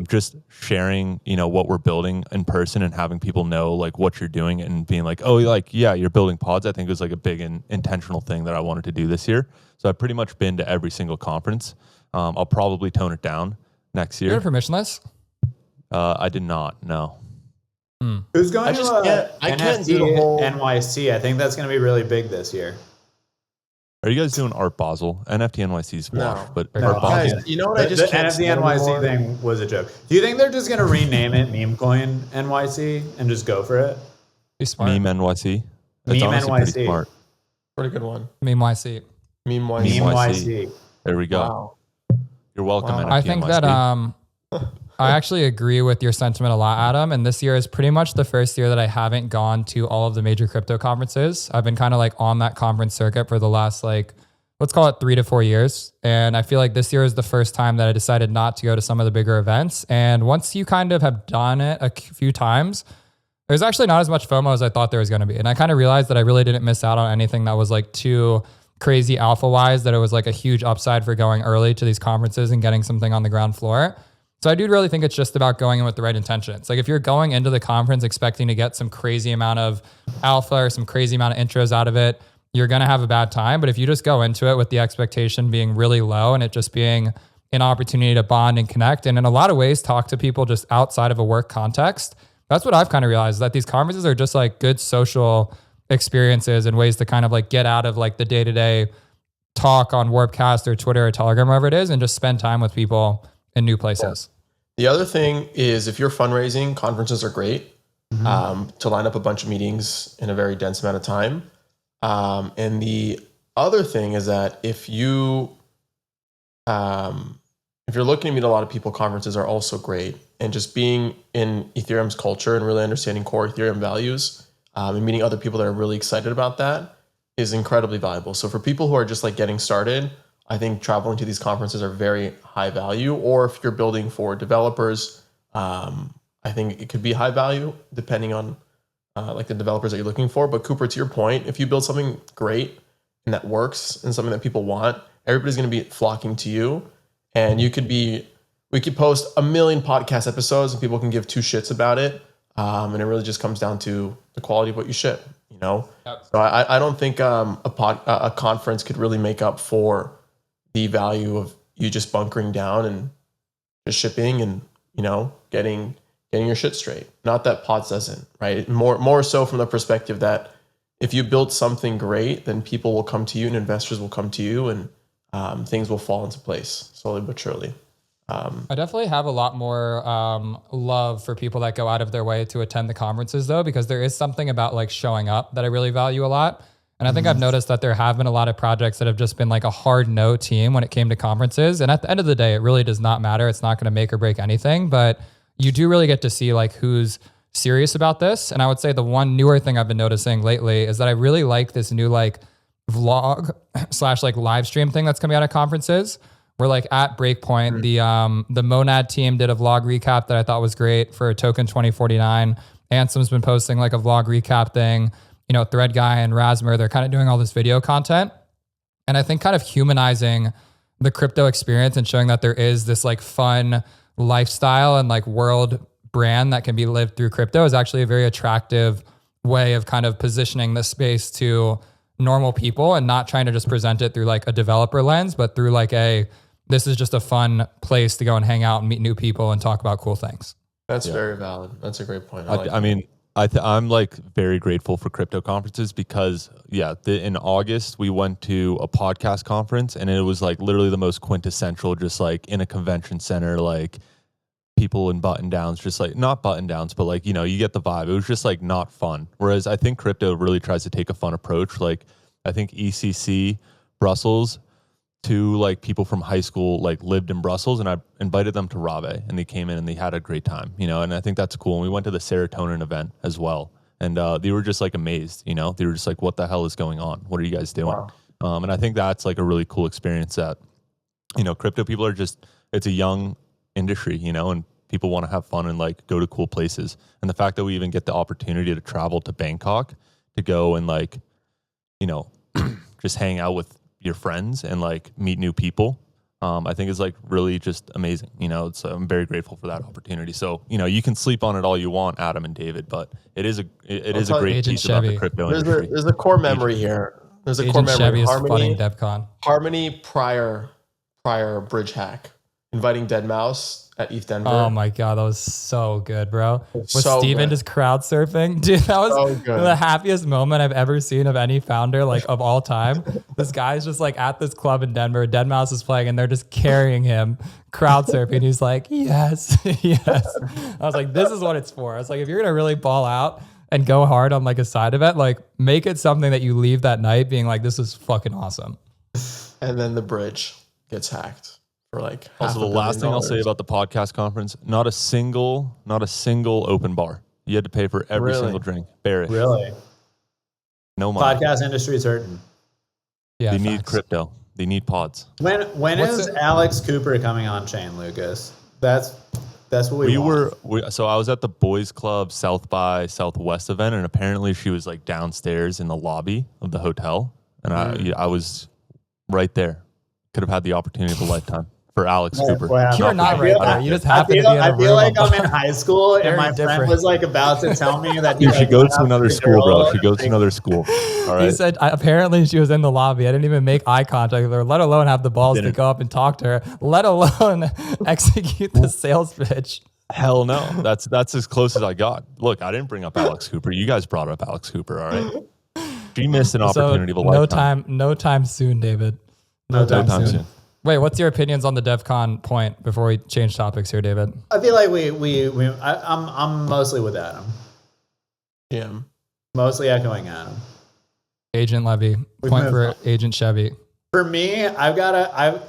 just sharing what we're building in person and having people know like what you're doing and being like, oh, like yeah, you're building pods. I think it was like a big and intentional thing that I wanted to do this year. So I've pretty much been to every single conference. I'll probably tone it down next year.
You're permissionless?
I did not. No.
Who's going to
I can't do the whole
NYC? I think that's going to be really big this year.
Are you guys doing Art Basel? NFT NYC's washed, but
No.
Art Basel.
Guys, you know what I just
the
can't
NFT
stand
NYC
anymore?
thing was a joke. Do you think they're just going to rename it Meme Coin NYC and just go for it?
Be smart.
Meme NYC. That's
Meme
honestly
NYC.
pretty smart.
Pretty good one.
Meme YC.
Meme
Meme
YC.
YC.
There we go.
Wow.
You're welcome.
Wow.
NFT
I think
NYC.
that I actually agree with your sentiment a lot, Adam. And this year is pretty much the first year that I haven't gone to all of the major crypto conferences. I've been kind of like on that conference circuit for the last let's call it 3 to 4 years. And I feel like this year is the first time that I decided not to go to some of the bigger events. And once you kind of have done it a few times, there's actually not as much FOMO as I thought there was going to be. And I kind of realized that I really didn't miss out on anything that was like too crazy alpha wise, that it was like a huge upside for going early to these conferences and getting something on the ground floor. So I do really think it's just about going in with the right intentions. Like if you're going into the conference expecting to get some crazy amount of alpha or some crazy amount of intros out of it, you're going to have a bad time. But if you just go into it with the expectation being really low and it just being an opportunity to bond and connect, and in a lot of ways talk to people just outside of a work context, that's what I've kind of realized, that these conferences are just like good social experiences and ways to kind of like get out of like the day-to-day talk on Warpcast or Twitter or Telegram, wherever it is, and just spend time with people in new places.
The other thing is if you're fundraising, conferences are great to line up a bunch of meetings in a very dense amount of time. And the other thing is that if you're looking to meet a lot of people, conferences are also great. And just being in Ethereum's culture and really understanding core Ethereum values and meeting other people that are really excited about that is incredibly valuable. So for people who are just like getting started, I think traveling to these conferences are very high value. Or if you're building for developers, I think it could be high value depending on like the developers that you're looking for. But Cooper, to your point, if you build something great and that works and something that people want, everybody's going to be flocking to you. And we could post 1 million podcast episodes and people can give 2 shits about it. And it really just comes down to the quality of what you ship, Yep. So I don't think a conference could really make up for the value of you just bunkering down and just shipping and, getting your shit straight. Not that Pods doesn't, right? More so from the perspective that if you build something great, then people will come to you and investors will come to you and things will fall into place slowly but surely.
I definitely have a lot more love for people that go out of their way to attend the conferences though, because there is something about like showing up that I really value a lot. And I think I've noticed that there have been a lot of projects that have just been like a hard no team when it came to conferences. And at the end of the day, it really does not matter. It's not going to make or break anything. But you do really get to see like who's serious about this. And I would say the one newer thing I've been noticing lately is that I really like this new like vlog / like live stream thing that's coming out of conferences. We're like at Breakpoint, the Monad team did a vlog recap that I thought was great for Token 2049. Ansem's been posting like a vlog recap thing. You know, Thread Guy and Rasmer, they're kind of doing all this video content. And I think kind of humanizing the crypto experience and showing that there is this like fun lifestyle and like world brand that can be lived through crypto is actually a very attractive way of kind of positioning the space to normal people and not trying to just present it through like a developer lens, but through like this is just a fun place to go and hang out and meet new people and talk about cool things.
That's very valid. That's a great point.
I'm like very grateful for crypto conferences because in August we went to a podcast conference and it was like literally the most quintessential, just like in a convention center, like people in button downs, just like not button downs, but like, you know, you get the vibe. It was just like not fun. Whereas I think crypto really tries to take a fun approach. Like I think ECC Brussels, two like people from high school like lived in Brussels and I invited them to Rave and they came in and they had a great time, you know, and I think that's cool. And we went to the serotonin event as well. And they were just like amazed, you know, they were just like, what the hell is going on? What are you guys doing? Wow. And I think that's like a really cool experience that, you know, crypto people are just, it's a young industry, you know, and people want to have fun and like go to cool places. And the fact that we even get the opportunity to travel to Bangkok to go and like, you know, just hang out with your friends and like meet new people, I think is like really just amazing. You know, I'm very grateful for that opportunity. So, you know, you can sleep on it all you want, Adam and David, but it is a great
Agent
piece about
Chevy.
the crypto industry.
There's a core memory here. There's a core
Agent
memory.
Chevy is funny Devcon.
Harmony prior bridge hack, inviting Deadmau5 at ETH Denver.
Oh my God, that was so good, bro. With
so
Steven
good.
just crowd surfing. Dude, that was
So good.
the happiest moment I've ever seen of any founder, like of all time. This guy's just like at this club in Denver, Deadmau5 is playing and they're just carrying him, crowd surfing. He's like, yes, yes. I was like, this is what it's for. I was like, if you're going to really ball out and go hard on like a side event, like make it something that you leave that night being like, this is fucking awesome.
And then the bridge gets hacked. For like
also, the last thing I'll say about the podcast conference, not a single open bar. You had to pay for every single drink. Bearish.
Really?
No money.
Podcast industry is hurting.
Yeah,
they need crypto. They need pods.
When is Alex Cooper coming on chain, Lucas? That's what we want.
So I was at the Boys Club South by Southwest event, and apparently she was like downstairs in the lobby of the hotel, and I was right there. Could have had the opportunity of a lifetime for Alex Cooper.
Wow.
You're not right there. You just happen to be in a room.
I feel like I'm in high school and my friend was like about to tell me that
she goes to another school, bro. She goes to another school. All right.
He said apparently she was in the lobby. I didn't even make eye contact with her, let alone have the balls to go up and talk to her, let alone execute the sales pitch.
Hell no. That's as close as I got. Look, I didn't bring up Alex Cooper. You guys brought up Alex Cooper, all right? She missed an opportunity of a lifetime.
No time soon, David.
No time soon.
Wait, what's your opinions on the Devcon point before we change topics here, David?
I feel like I'm mostly with Adam.
Yeah.
Mostly echoing Adam.
Agent Levy. Point for Agent Chevy.
For me, I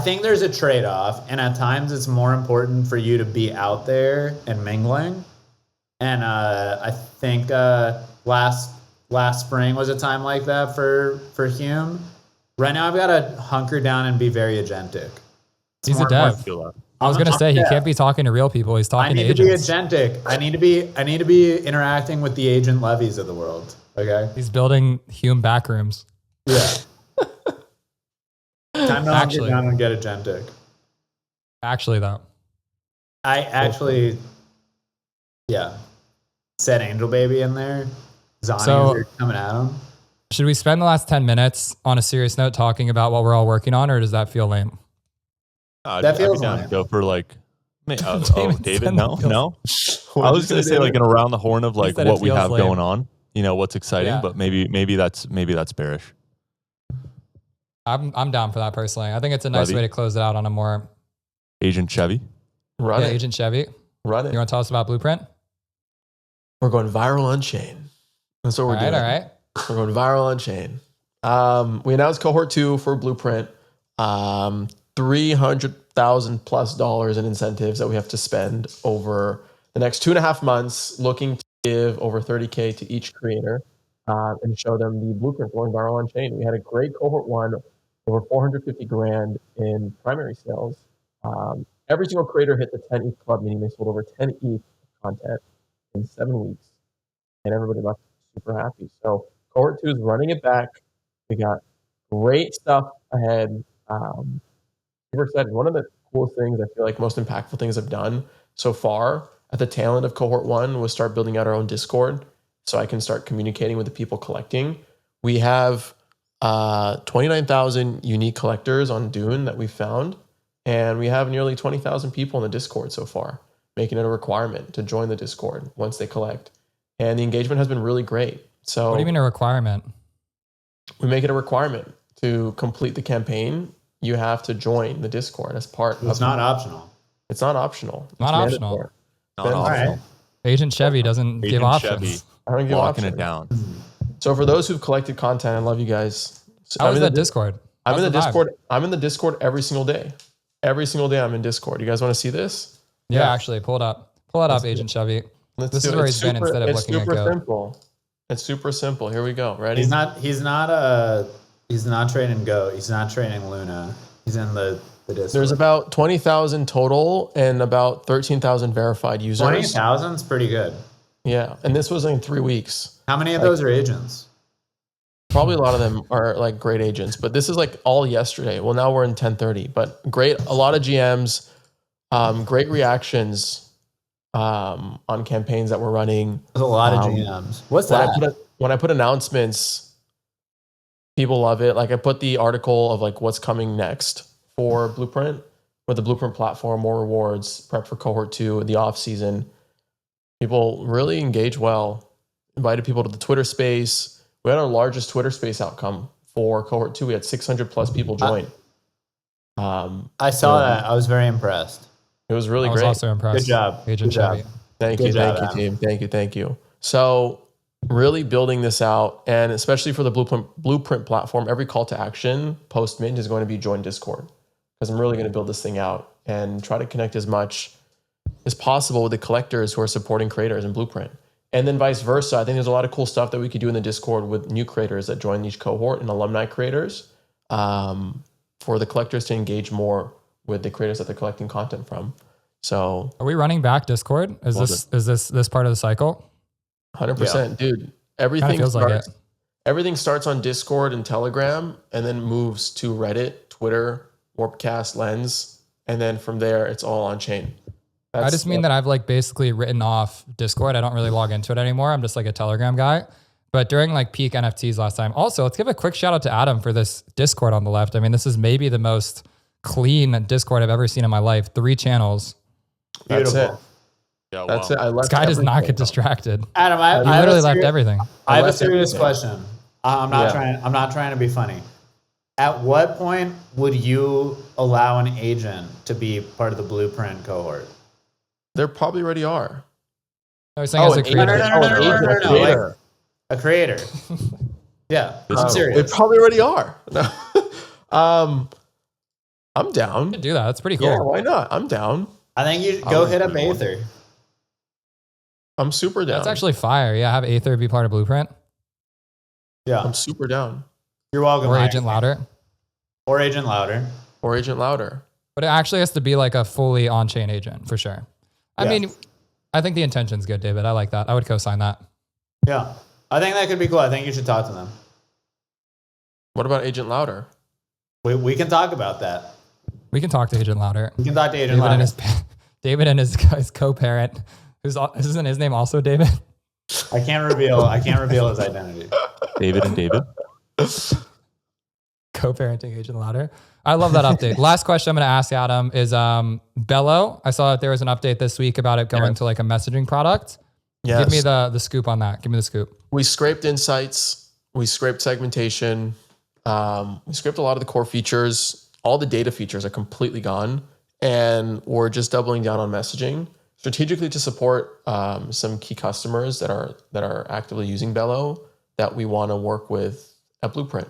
think there's a trade-off, and at times it's more important for you to be out there and mingling. And I think last spring was a time like that for Hume. Right now, I've got to hunker down and be very agentic.
He's a dev. I was gonna say he can't be talking to real people. He's talking to agents.
I need to be agentic. I need to be interacting with the agent levies of the world. Okay.
He's building Hume backrooms.
Yeah. Time to hunker down and get agentic.
Actually, though.
I actually, said Angel Baby in there. Zombies are coming at him.
Should we spend the last 10 minutes on a serious note talking about what we're all working on, or does that feel lame?
That feels lame.
Go for like, David, no. I was going to say like an around the horn of like what we have going on, you know, what's exciting, but maybe that's bearish.
I'm down for that personally. I think it's a nice way to close it out on a more
Agent Chevy.
Agent Chevy.
Run it.
You want to tell us about Blueprint?
We're going viral on chain. That's what we're doing.
All right.
We're going viral on chain. We announced cohort 2 for Blueprint. $300,000+ in incentives that we have to spend over the next 2.5 months, looking to give over 30K to each creator and show them the blueprint going viral on chain. We had a great cohort one, over 450 grand in primary sales. Every single creator hit the 10 ETH club, meaning they sold over 10 ETH content in 7 weeks, and everybody left super happy. So cohort 2 is running it back. We got great stuff ahead. Super excited. One of the coolest things, I feel like most impactful things I've done so far at the tail end of cohort 1 was start building out our own Discord so I can start communicating with the people collecting. We have 29,000 unique collectors on Dune that we found, and we have nearly 20,000 people in the Discord so far, making it a requirement to join the Discord once they collect. And the engagement has been really great. So
What do you mean a requirement?
we make it a requirement to complete the campaign. You have to join the Discord as part of
It's not optional.
It's not optional. It's
Not optional.
mandatory.
Not
All
optional.
right.
Agent Chevy doesn't give
Agent
options.
Chevy
I don't give
locking
options.
it down.
So for those who've collected content, I love you guys.
How
I'm
is
in the
that Discord?
I'm in
How's
the
vibe?
Discord. I'm in the Discord every single day. Every single day I'm in Discord. You guys want to see this?
Yeah, actually, pull it up. Pull it up, Agent Chevy.
Let's
This
do
is
it.
where
It's
he's been
super-
instead of
it's
looking at
super
Goat.
simple. It's super simple. Here we go. Ready?
He's not trading Go. He's not trading Luna. He's in the Discord.
There's about 20,000 total and about 13,000 verified users.
20,000 is pretty good.
Yeah, and this was in 3 weeks.
How many of those are agents?
Probably a lot of them are like great agents, but this is like all yesterday. Well, now we're in 10:30, but great. A lot of GMs, great reactions on campaigns that we're running.
There's a lot of GMs. What's that?
When I put announcements, people love it. Like I put the article of like what's coming next for Blueprint with the Blueprint platform, more rewards, prep for cohort 2, the off season. People really engage well. Invited people to the Twitter space. We had our largest Twitter space outcome for cohort 2. We had 600+ people join.
I saw that. I was very impressed.
It was really
I was
great.
also impressed.
Good job.
Agent
Good job.
Chevy.
Thank
Good
you,
job,
thank you,
Adam.
team. Thank you. So really building this out, and especially for the Blueprint platform, every call to action post mint is going to be join Discord, because I'm really going to build this thing out and try to connect as much as possible with the collectors who are supporting creators in Blueprint. And then vice versa. I think there's a lot of cool stuff that we could do in the Discord with new creators that join each cohort and alumni creators for the collectors to engage more with the creators that they're collecting content from. So
Are we running back Discord? Is this part of the cycle?
100%, dude.
Kinda
Everything
feels like it.
Everything starts on Discord and Telegram, and then moves to Reddit, Twitter, Warpcast, Lens, and then from there it's all on chain.
I just mean that I've like basically written off Discord. I don't really log into it anymore. I'm just like a Telegram guy. But during like peak NFTs last time, also let's give a quick shout out to Adam for this Discord on the left. I mean, this is maybe the most clean Discord I've ever seen in my life. 3 channels.
That's it.
Beautiful.
Yeah,
That's
wow.
it. I left
This guy does not
everything.
get distracted.
Adam,
He
I have
literally
a
left
serious-
everything.
I have a
left
serious
everything.
question. I'm not trying to be funny. At what point would you allow an agent to be part of the Blueprint cohort?
There probably already are.
I was saying as a
an
creator.
agent.
No,
Oh, an agent, a creator.
A creator. Yeah, I'm serious.
They probably already are. No. I'm down.
You can do that. That's pretty cool.
Yeah, why not? I'm down.
I think you go hit up
agree with
Aether.
I'm super down.
That's actually fire. Yeah, have Aether be part of Blueprint
Yeah,
I'm super down.
you're welcome.
or
Mike.
Agent Louder.
Or Agent Louder.
Or Agent Louder.
But it actually has to be like a fully on-chain agent for sure. I
Yeah.
mean, I think the intention's good, David. I like that. I would co-sign that.
Yeah, I think that could be cool. I think you should talk to them.
What about Agent Louder?
We can talk about that.
We can talk to Agent Louder.
We can talk to Agent
David and
Louder.
David and his co-parent, isn't his name also David?
I can't reveal his identity.
David and David.
Co-parenting Agent Louder. I love that update. Last question I'm going to ask Adam is Bello. I saw that there was an update this week about it going to like a messaging product.
Yes.
Give me the scoop on that. Give me the scoop.
We scraped insights. We scraped segmentation. We scraped a lot of the core features. All the data features are completely gone. And we're just doubling down on messaging strategically to support some key customers that are actively using Bello that we want to work with at Blueprint.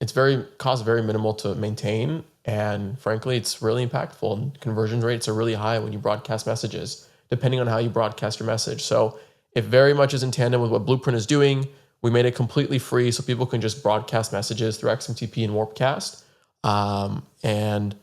It's cost very minimal to maintain, And frankly, it's really impactful, and conversion rates are really high when you broadcast messages, depending on how you broadcast your message. So it very much is in tandem with what Blueprint is doing. We made it completely free so people can just broadcast messages through XMTP and Warpcast. And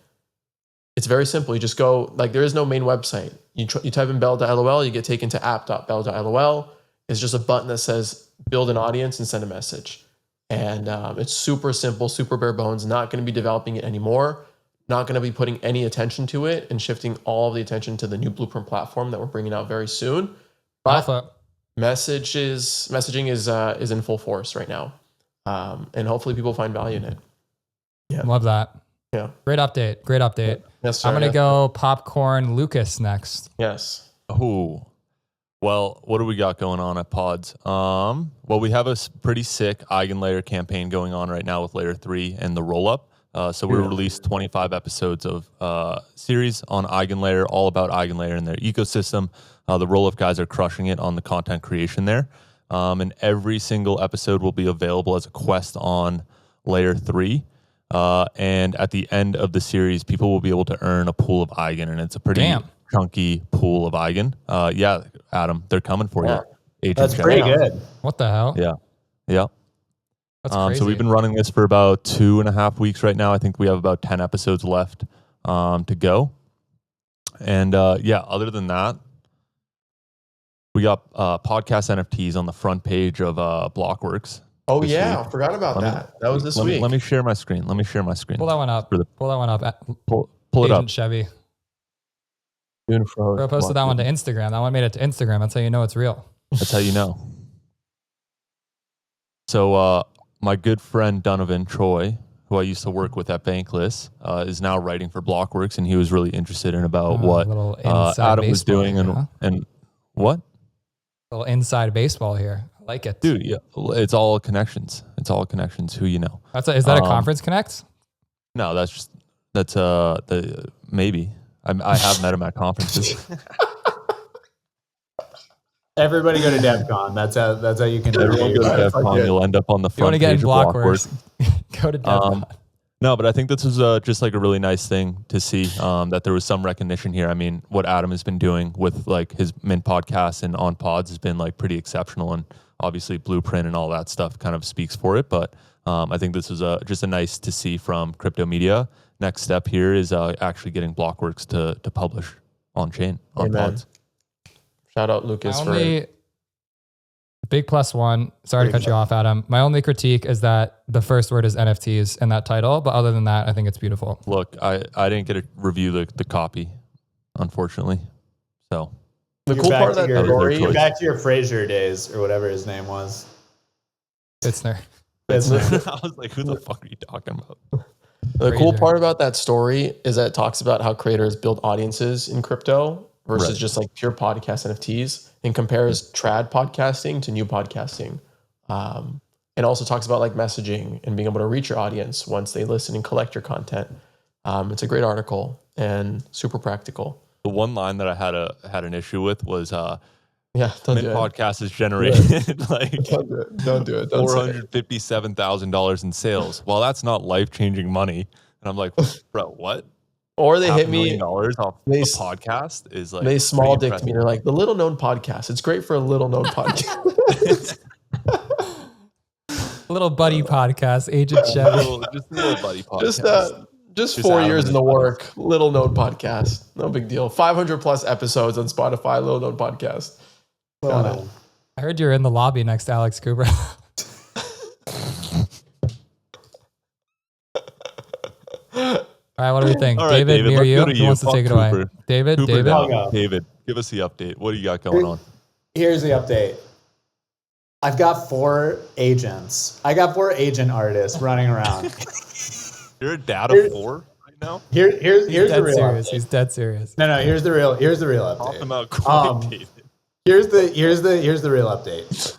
it's very simple. You just go, like, there is no main website. You type in bell.lol, you get taken to app.bell.lol. It's just a button that says build an audience and send a message. And it's super simple, super bare bones, not going to be developing it anymore, not going to be putting any attention to it and shifting all of the attention to the new Blueprint platform that we're bringing out very soon. But
Alpha.
messaging is in full force right now. And hopefully people find value in it. Yeah.
Love that.
Yeah.
Great update. Great update.
Yes, sir.
I'm going to go Popcorn Lucas next.
Yes.
Oh, well, what do we got going on at Pods? Well, we have a pretty sick Eigenlayer campaign going on right now with Layer 3 and the roll-up. So we released 25 episodes of series on Eigenlayer, all about Eigenlayer and their ecosystem. The roll-up guys are crushing it on the content creation there. And every single episode will be available as a quest on Layer 3. And at the end of the series, people will be able to earn a pool of Eigen, and it's a pretty chunky pool of Eigen. Yeah, Adam, they're coming for you. Agent
That's
Jeff.
pretty good.
What the hell?
Yeah. Yeah.
That's crazy.
So we've been running this for about 2.5 weeks right now. I think we have about 10 episodes left to go. And yeah, other than that, we got podcast NFTs on the front page of Blockworks.
Oh yeah, I forgot about that. That was this week.
Let me share my screen.
Pull that one up. Pull that one up.
Pull it
Agent
up.
Chevy.
Bro
Posted that one to Instagram. That one made it to Instagram. That's how you know it's real.
That's how you know. So my good friend Donovan Troy, who I used to work with at Bankless, is now writing for Blockworks, and he was really interested in about what Adam was doing
here,
and what?
A little inside baseball here. I like it.
Dude, yeah, it's all connections. It's all connections. Who you know?
Is that a Conference Connect?
No, that's the maybe. I have met him at conferences.
Everybody go to Devcon. That's how you can.
Everyone go to Devcon. You'll end up on the
You want
front
to get in
page of
Blockworks?
Blockworks.
Go to Devcon.
No, but I think this was just like a really nice thing to see that there was some recognition here. I mean, what Adam has been doing with like his Mint podcast and on Pods has been like pretty exceptional, and obviously Blueprint and all that stuff kind of speaks for it. But I think this was just a nice to see from crypto media. Next step here is actually getting Blockworks to publish on chain on Pods.
Shout out Lucas for
big plus one. Sorry to cut you off, Adam. My only critique is that the first word is NFTs in that title, but other than that, I think it's beautiful.
Look, I didn't get to review the copy, unfortunately. So
the cool part of that story.
You're back to your Fraser days or whatever his name was.
Fitzner.
I was like, who the fuck are you talking about?
The cool part about that story is that it talks about how creators build audiences in crypto versus just like pure podcast NFTs, and compares trad podcasting to new podcasting. And also talks about like messaging and being able to reach your audience once they listen and collect your content. It's a great article and super practical.
The one line that I had an issue with was
don't
Mint
do it.
Podcast has generated like
Don't do it.
$457,000 in sales. Well, that's not life-changing money. And I'm like, bro, what?
Or they hit me.
$500,000 off a podcast is like
they small dick me. They're like, the little known podcast. It's great for a little known podcast.
Little buddy podcast, Agent Chevy.
Just a little buddy podcast.
Just 4 years in the work. Little known podcast. No big deal. 500 plus episodes on Spotify. Little known podcast. Got it.
I heard you're in the lobby next to Alex Cooper. All right, what do we think?
All right,
David, near you. Who wants to take it away?
Cooper.
David,
Cooper
David.
down. David, give us the update. What do you got going on?
Here's the update. I've got 4 agents. I got 4 agent artists running around.
You're a dad of 4 right now?
Here's the real
serious.
update.
He's dead serious.
No, here's the real update.
Talk about quick, David.
Here's the real update.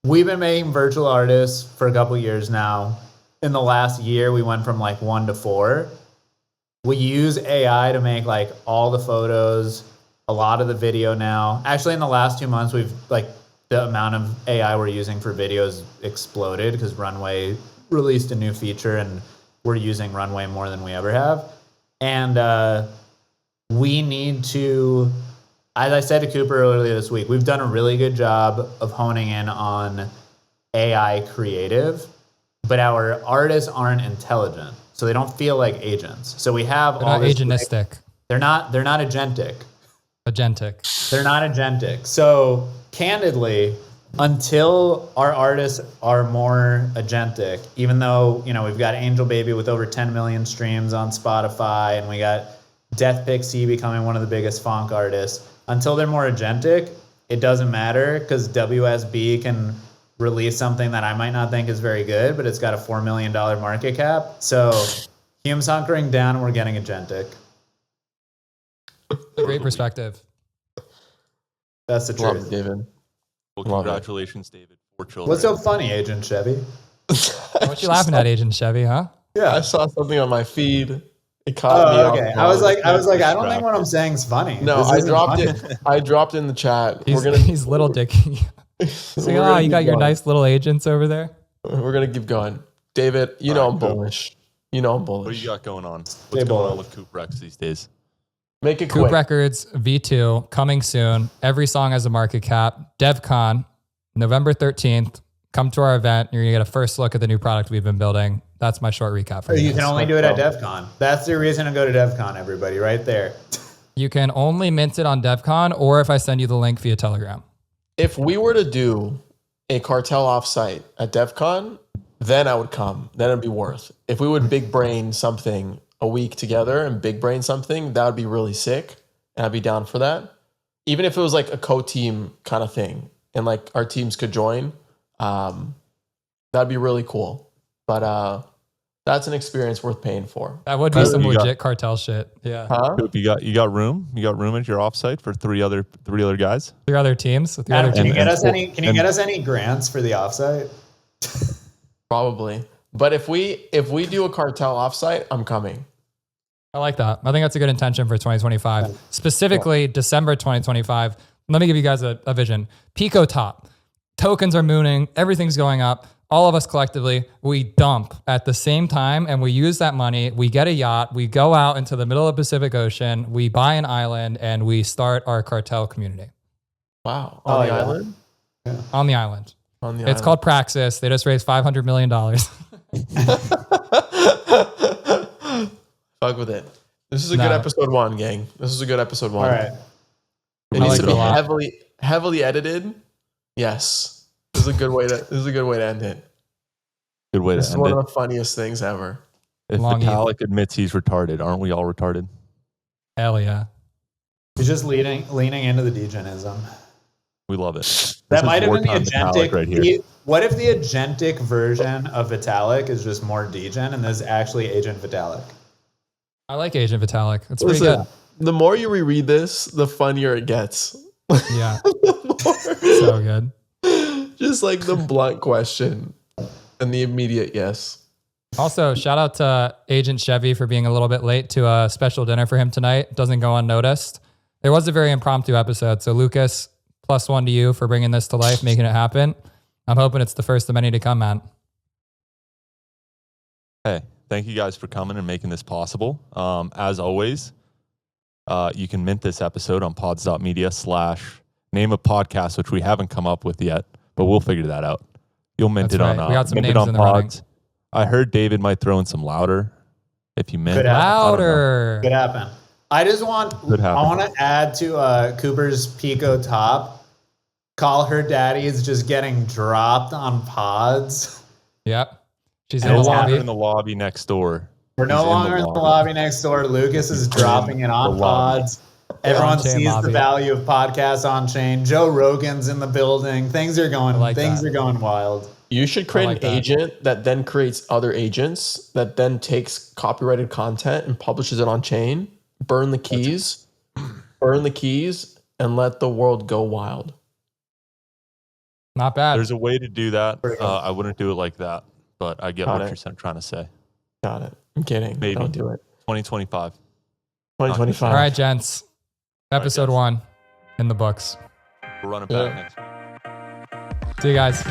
We've been making virtual artists for a couple years now. In the last year, we went from like 1 to 4. We use AI to make like all the photos, a lot of the video now. Actually, in the last 2 months, we've like the amount of AI we're using for videos exploded because Runway released a new feature and we're using Runway more than we ever have. And we need to, as I said to Cooper earlier this week, we've done a really good job of honing in on AI creative, but our artists aren't intelligent, so they don't feel like agents. So we have
They're not agentistic.
They're not agentic.
Agentic.
They're not agentic. So candidly, until our artists are more agentic, even though, you know, we've got Angel Baby with over 10 million streams on Spotify, and we got Death Pixie becoming one of the biggest funk artists, until they're more agentic, it doesn't matter, because WSB can release something that I might not think is very good, but it's got a $4 million market cap. So Hume's hunkering down and we're getting agentic.
A great perspective.
That's the
Love
truth.
it, David.
Well,
Love
congratulations, David. 4 children.
What's so funny, Agent Chevy?
What you laughing at, Agent Chevy, huh?
I saw something on my feed. It caught me off
Okay.
guard.
I was like, I don't think what I'm saying is funny.
No,
This
I
isn't
dropped
funny.
it. I dropped it in the chat.
He's little dicky. So,
We're gonna
you got
keep
your
going.
nice little agents over there.
We're gonna keep going. David, you know I'm bullish. You know I'm
What do
bullish.
you got going on?
Stay
What's going on
bullish.
with Coop Rex these days?
Make it
Coop
quick.
Records V2 coming soon. Every song has a market cap. Devcon, November 13th. Come to our event. You're gonna get a first look at the new product we've been building. That's my short recap for
You
you.
can only do it at DevCon. That's the reason to go to DevCon, everybody, right there.
You can only mint it on Devcon, or if I send you the link via Telegram.
If we were to do a cartel offsite at DevCon, then I would come. Then it'd be worth. If we would big brain something a week together and big brain something, that would be really sick. And I'd be down for that. Even if it was like a co-team kind of thing and like our teams could join, that'd be really cool. But that's an experience worth paying for.
That would be some
You got-
legit cartel shit. Yeah.
Huh?
Coop, you got room? You got room at your offsite for three other guys?
Three other teams. With the
Adam,
other
can you
teams.
get us any grants for the offsite?
Probably. But if we do a cartel offsite, I'm coming.
I like that. I think that's a good intention for 2025. Specifically, December 2025. Let me give you guys a vision. Pico top. Tokens are mooning. Everything's going up. All of us collectively, we dump at the same time and we use that money. We get a yacht. We go out into the middle of the Pacific Ocean. We buy an island and we start our cartel community
Wow. On the
yeah.
island?
on the island.
On the
It's
island.
called Praxis. They just raised $500 million.
Fuck with it. This is a
No.
good episode 1, gang. This is a good episode 1.
All right.
It
I
needs
like
to
it
be
a lot.
heavily edited. Yes. This is a good way to end it.
Good way
This
to
is
end
one
it.
of the funniest things ever.
If
Long Eve.
Vitalik admits he's retarded, aren't we all retarded?
Hell yeah.
He's just leaning into the degenism.
We love it. This
That
is
might have been the
wartime Vitalik
agentic.
right here.
What if the agentic version of Vitalik is just more degen and this is actually Agent Vitalik?
I like Agent Vitalik. It's pretty
Listen, the more you reread this, the funnier it gets.
good. Yeah. So good.
Just like the blunt question and the immediate yes.
Also, shout out to Agent Chevy for being a little bit late to a special dinner for him tonight. Doesn't go unnoticed. It was a very impromptu episode. So, Lucas, +1 to you for bringing this to life, making it happen. I'm hoping it's the first of many to come, man.
Hey, thank you guys for coming and making this possible. As always, you can mint this episode on pods.media/name a podcast, which we haven't come up with yet, but we'll figure that out. You'll mint
That's
it on
right. We got some
mint it
names
on
in the running.
pods. I heard David might throw in some louder if you mint.
Could happen.
Louder.
Could happen. I just want
Could happen.
I want to add to Cooper's Pico top. Call her daddy is just getting dropped on pods.
Yep. She's in
No
the
longer
lobby.
in the lobby next door.
We're no
He's
longer in the lobby next door. Lucas is dropping it on
the lobby.
pods. Everyone
On-chain
sees
lobby.
the value of podcasts on chain. Joe Rogan's in the building. Things are going
that.
are going wild.
You should create
like
an
that.
agent that then creates other agents that then takes copyrighted content and publishes it on chain. Burn the keys, and let the world go wild.
Not bad.
There's a way to do that. I wouldn't do it like that, but I get
Got
what
it.
you're trying to say.
Got it. I'm kidding.
Maybe.
Don't do it.
2025.
2025.
All right, gents. Episode
guys.
1 in the books.
We're running
Yeah.
back next week.
See you guys.